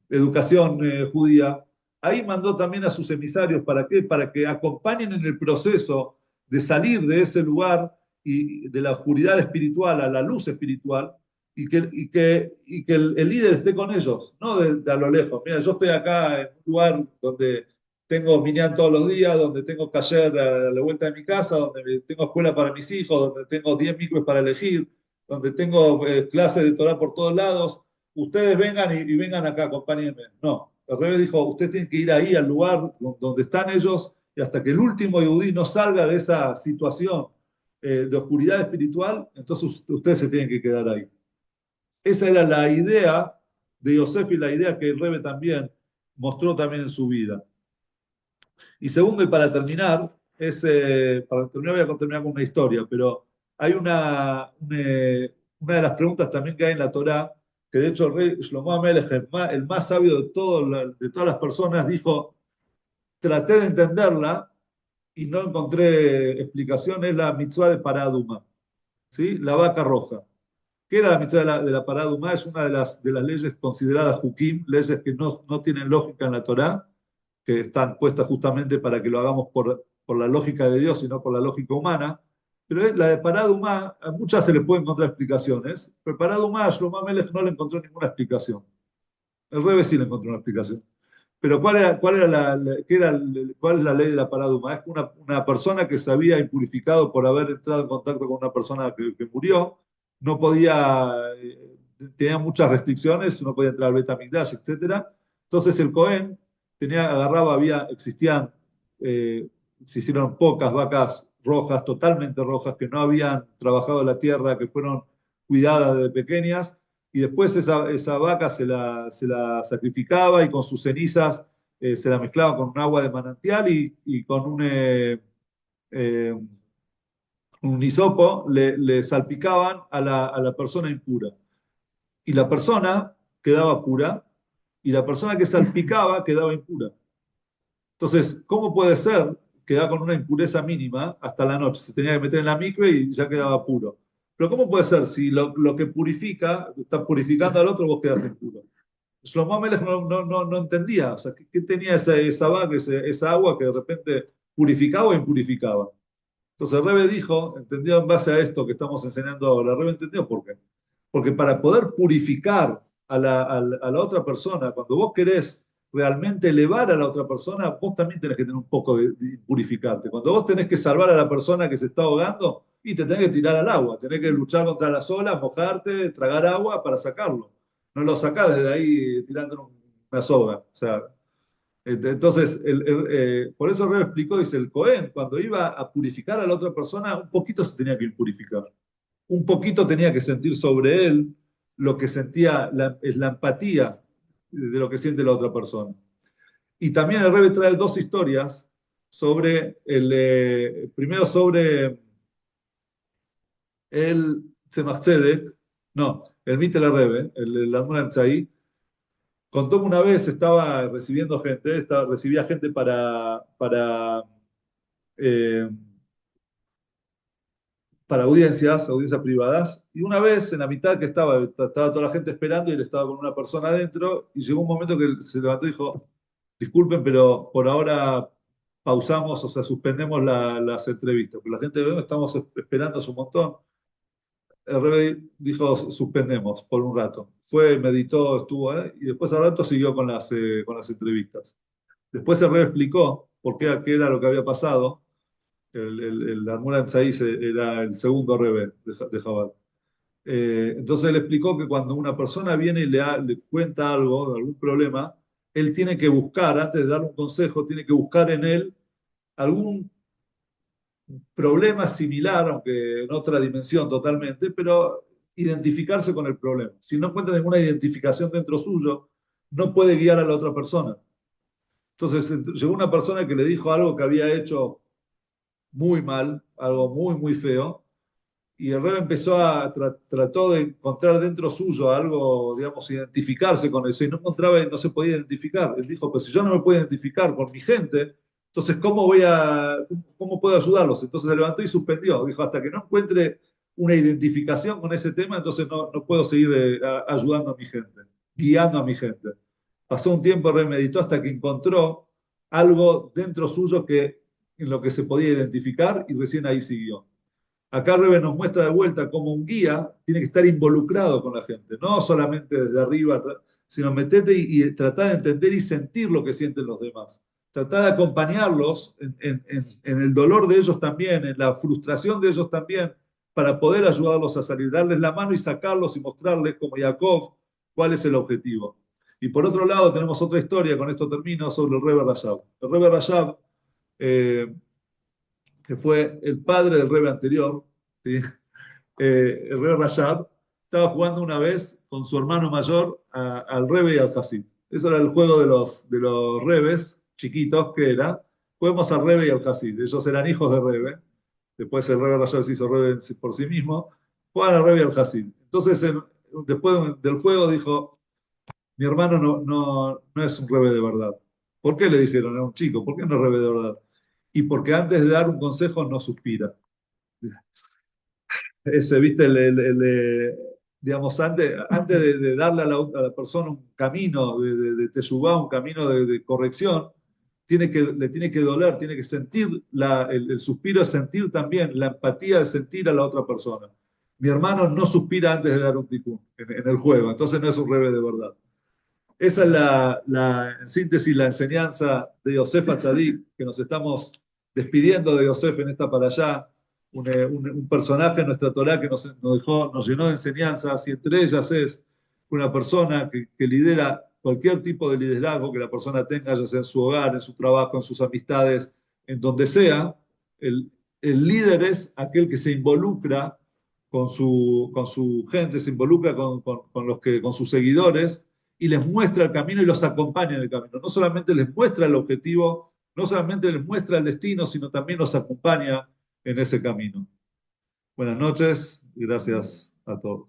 educación judía. Ahí mandó también a sus emisarios, ¿para qué? Para que acompañen en el proceso de salir de ese lugar y de la oscuridad espiritual a la luz espiritual y que el líder esté con ellos, no de a lo lejos. Mira, yo estoy acá en un lugar donde tengo minyan todos los días, donde tengo kasher a la vuelta de mi casa, donde tengo escuela para mis hijos, donde tengo 10 micros para elegir, donde tengo clases de Torah por todos lados. Ustedes vengan y vengan acá, acompáñenme. No, el rey dijo, ustedes tienen que ir ahí al lugar donde están ellos y hasta que el último yudí no salga de esa situación de oscuridad espiritual, entonces ustedes se tienen que quedar ahí. Esa era la idea de Yosef y la idea que el Rebbe también mostró también en su vida. Y segundo, y para terminar, para terminar voy a terminar con una historia, pero hay una de las preguntas también que hay en la Torá, que de hecho el rey Shlomo Amelech, el más sabio de todas las personas, dijo, traté de entenderla y no encontré explicación, es la mitzvah de Paraduma, ¿sí? La vaca roja. ¿Qué era la mitzvah de la Paraduma? Es una de las leyes consideradas Hukim, leyes que no tienen lógica en la Torá, que están puestas justamente para que lo hagamos por la lógica de Dios y no por la lógica humana. Pero la de Paraduma, a muchas se le pueden encontrar explicaciones, pero Paraduma, Shlomo Melech no le encontró ninguna explicación. El Rebbe sí le encontró una explicación. Pero ¿cuál es la ley de la Paraduma? Es que una persona que se había impurificado por haber entrado en contacto con una persona que murió, no podía, tenía muchas restricciones, no podía entrar al Betamigdash, etcétera. Entonces el Cohen agarraba, eh, se hicieron pocas vacas rojas, totalmente rojas, que no habían trabajado la tierra, que fueron cuidadas desde pequeñas, y después esa vaca se la sacrificaba y con sus cenizas se la mezclaba con un agua de manantial y con eh, un hisopo le salpicaban a la persona impura. Y la persona quedaba pura y la persona que salpicaba quedaba impura. Entonces, ¿cómo puede ser que da con una impureza mínima hasta la noche? Se tenía que meter en la micro y ya quedaba puro. Pero ¿cómo puede ser si lo que purifica, está purificando al otro, vos quedaste impuro? Shlomo Melech no entendía, o sea, ¿qué tenía esa vaca, esa agua que de repente purificaba o impurificaba? Entonces el Rebbe dijo, entendió en base a esto que estamos enseñando ahora, el Rebbe entendió por qué. Porque para poder purificar a la otra persona, cuando vos querés realmente elevar a la otra persona, vos también tenés que tener un poco de purificarte. Cuando vos tenés que salvar a la persona que se está ahogando, y te tenés que tirar al agua, tenés que luchar contra las olas, mojarte, tragar agua para sacarlo. No lo sacás desde ahí tirando una soga. O sea, entonces, por eso el Rebbe explicó, dice, el Cohen, cuando iba a purificar a la otra persona, un poquito se tenía que purificar. Un poquito tenía que sentir sobre él lo que sentía, la empatía de lo que siente la otra persona. Y también el Rebbe trae dos historias sobre primero sobre el Tzemach Tzedek, no, el Mitel Rebbe, el Admon Tzai, contó que una vez estaba recibiendo gente, recibía gente para eh, para audiencias, audiencias privadas. Y una vez, en la mitad que estaba toda la gente esperando y él estaba con una persona adentro, y llegó un momento que él se levantó y dijo, disculpen, pero por ahora pausamos, o sea, suspendemos las entrevistas, porque la gente ve, estamos esperando hace un montón. El rey dijo, suspendemos por un rato. Fue, meditó, estuvo, y después al rato siguió con las entrevistas. Después el rey explicó por qué era lo que había pasado. El Almura Saís era el segundo rebe de Jabal. Entonces él explicó que cuando una persona viene y le cuenta algo, algún problema, él tiene que buscar, antes de darle un consejo, tiene que buscar en él algún problema similar, aunque en otra dimensión totalmente, pero identificarse con el problema. Si no encuentra ninguna identificación dentro suyo, no puede guiar a la otra persona. Entonces llegó una persona que le dijo algo que había hecho muy mal, algo muy, muy feo, y el rey empezó trató de encontrar dentro suyo algo, digamos, identificarse con eso, y no encontraba y no se podía identificar. Él dijo, pues si yo no me puedo identificar con mi gente, entonces ¿cómo puedo ayudarlos? Entonces se levantó y suspendió. Dijo, hasta que no encuentre una identificación con ese tema, entonces no puedo seguir ayudando a mi gente, guiando a mi gente. Pasó un tiempo, el rey meditó hasta que encontró algo dentro suyo en lo que se podía identificar y recién ahí siguió. Acá Rebe nos muestra de vuelta cómo un guía tiene que estar involucrado con la gente, no solamente desde arriba, sino meterte y tratar de entender y sentir lo que sienten los demás. Tratar de acompañarlos en el dolor de ellos también, en la frustración de ellos también, para poder ayudarlos a salir, darles la mano y sacarlos y mostrarles, como Jacob, cuál es el objetivo. Y por otro lado, tenemos otra historia, con esto termino, sobre el Rebe Rashab. El Rebe Rashab eh, que fue el padre del rebe anterior, ¿sí? El rebe Rashab, estaba jugando una vez con su hermano mayor al rebe y al Hasid. Eso era el juego de los rebes chiquitos que era. Juguemos al rebe y al Hasid. Ellos eran hijos de rebe. Después el rebe Rashab se hizo rebe por sí mismo. Juegan al rebe y al Hasid. Entonces, después del juego dijo, mi hermano no es un rebe de verdad. ¿Por qué le dijeron? Era un chico. ¿Por qué no es rebe de verdad? Y porque antes de dar un consejo no suspira. Ese, viste, digamos, antes de darle a la persona un camino de teshuvá, un camino de corrección, le tiene que doler, tiene que sentir, el suspiro es sentir también, la empatía de sentir a la otra persona. Mi hermano no suspira antes de dar un ticún en el juego, entonces no es un rebe de verdad. Esa es en síntesis, la enseñanza de Yosef Atzadik, que nos estamos despidiendo de Yosef en esta para allá, un personaje en nuestra Torá que nos llenó de enseñanzas, y entre ellas es una persona que lidera cualquier tipo de liderazgo que la persona tenga, ya sea en su hogar, en su trabajo, en sus amistades, en donde sea. El, el líder es aquel que se involucra con su gente, se involucra con sus seguidores y les muestra el camino y los acompaña en el camino. No solamente les muestra el objetivo, no solamente les muestra el destino, sino también los acompaña en ese camino. Buenas noches y gracias a todos.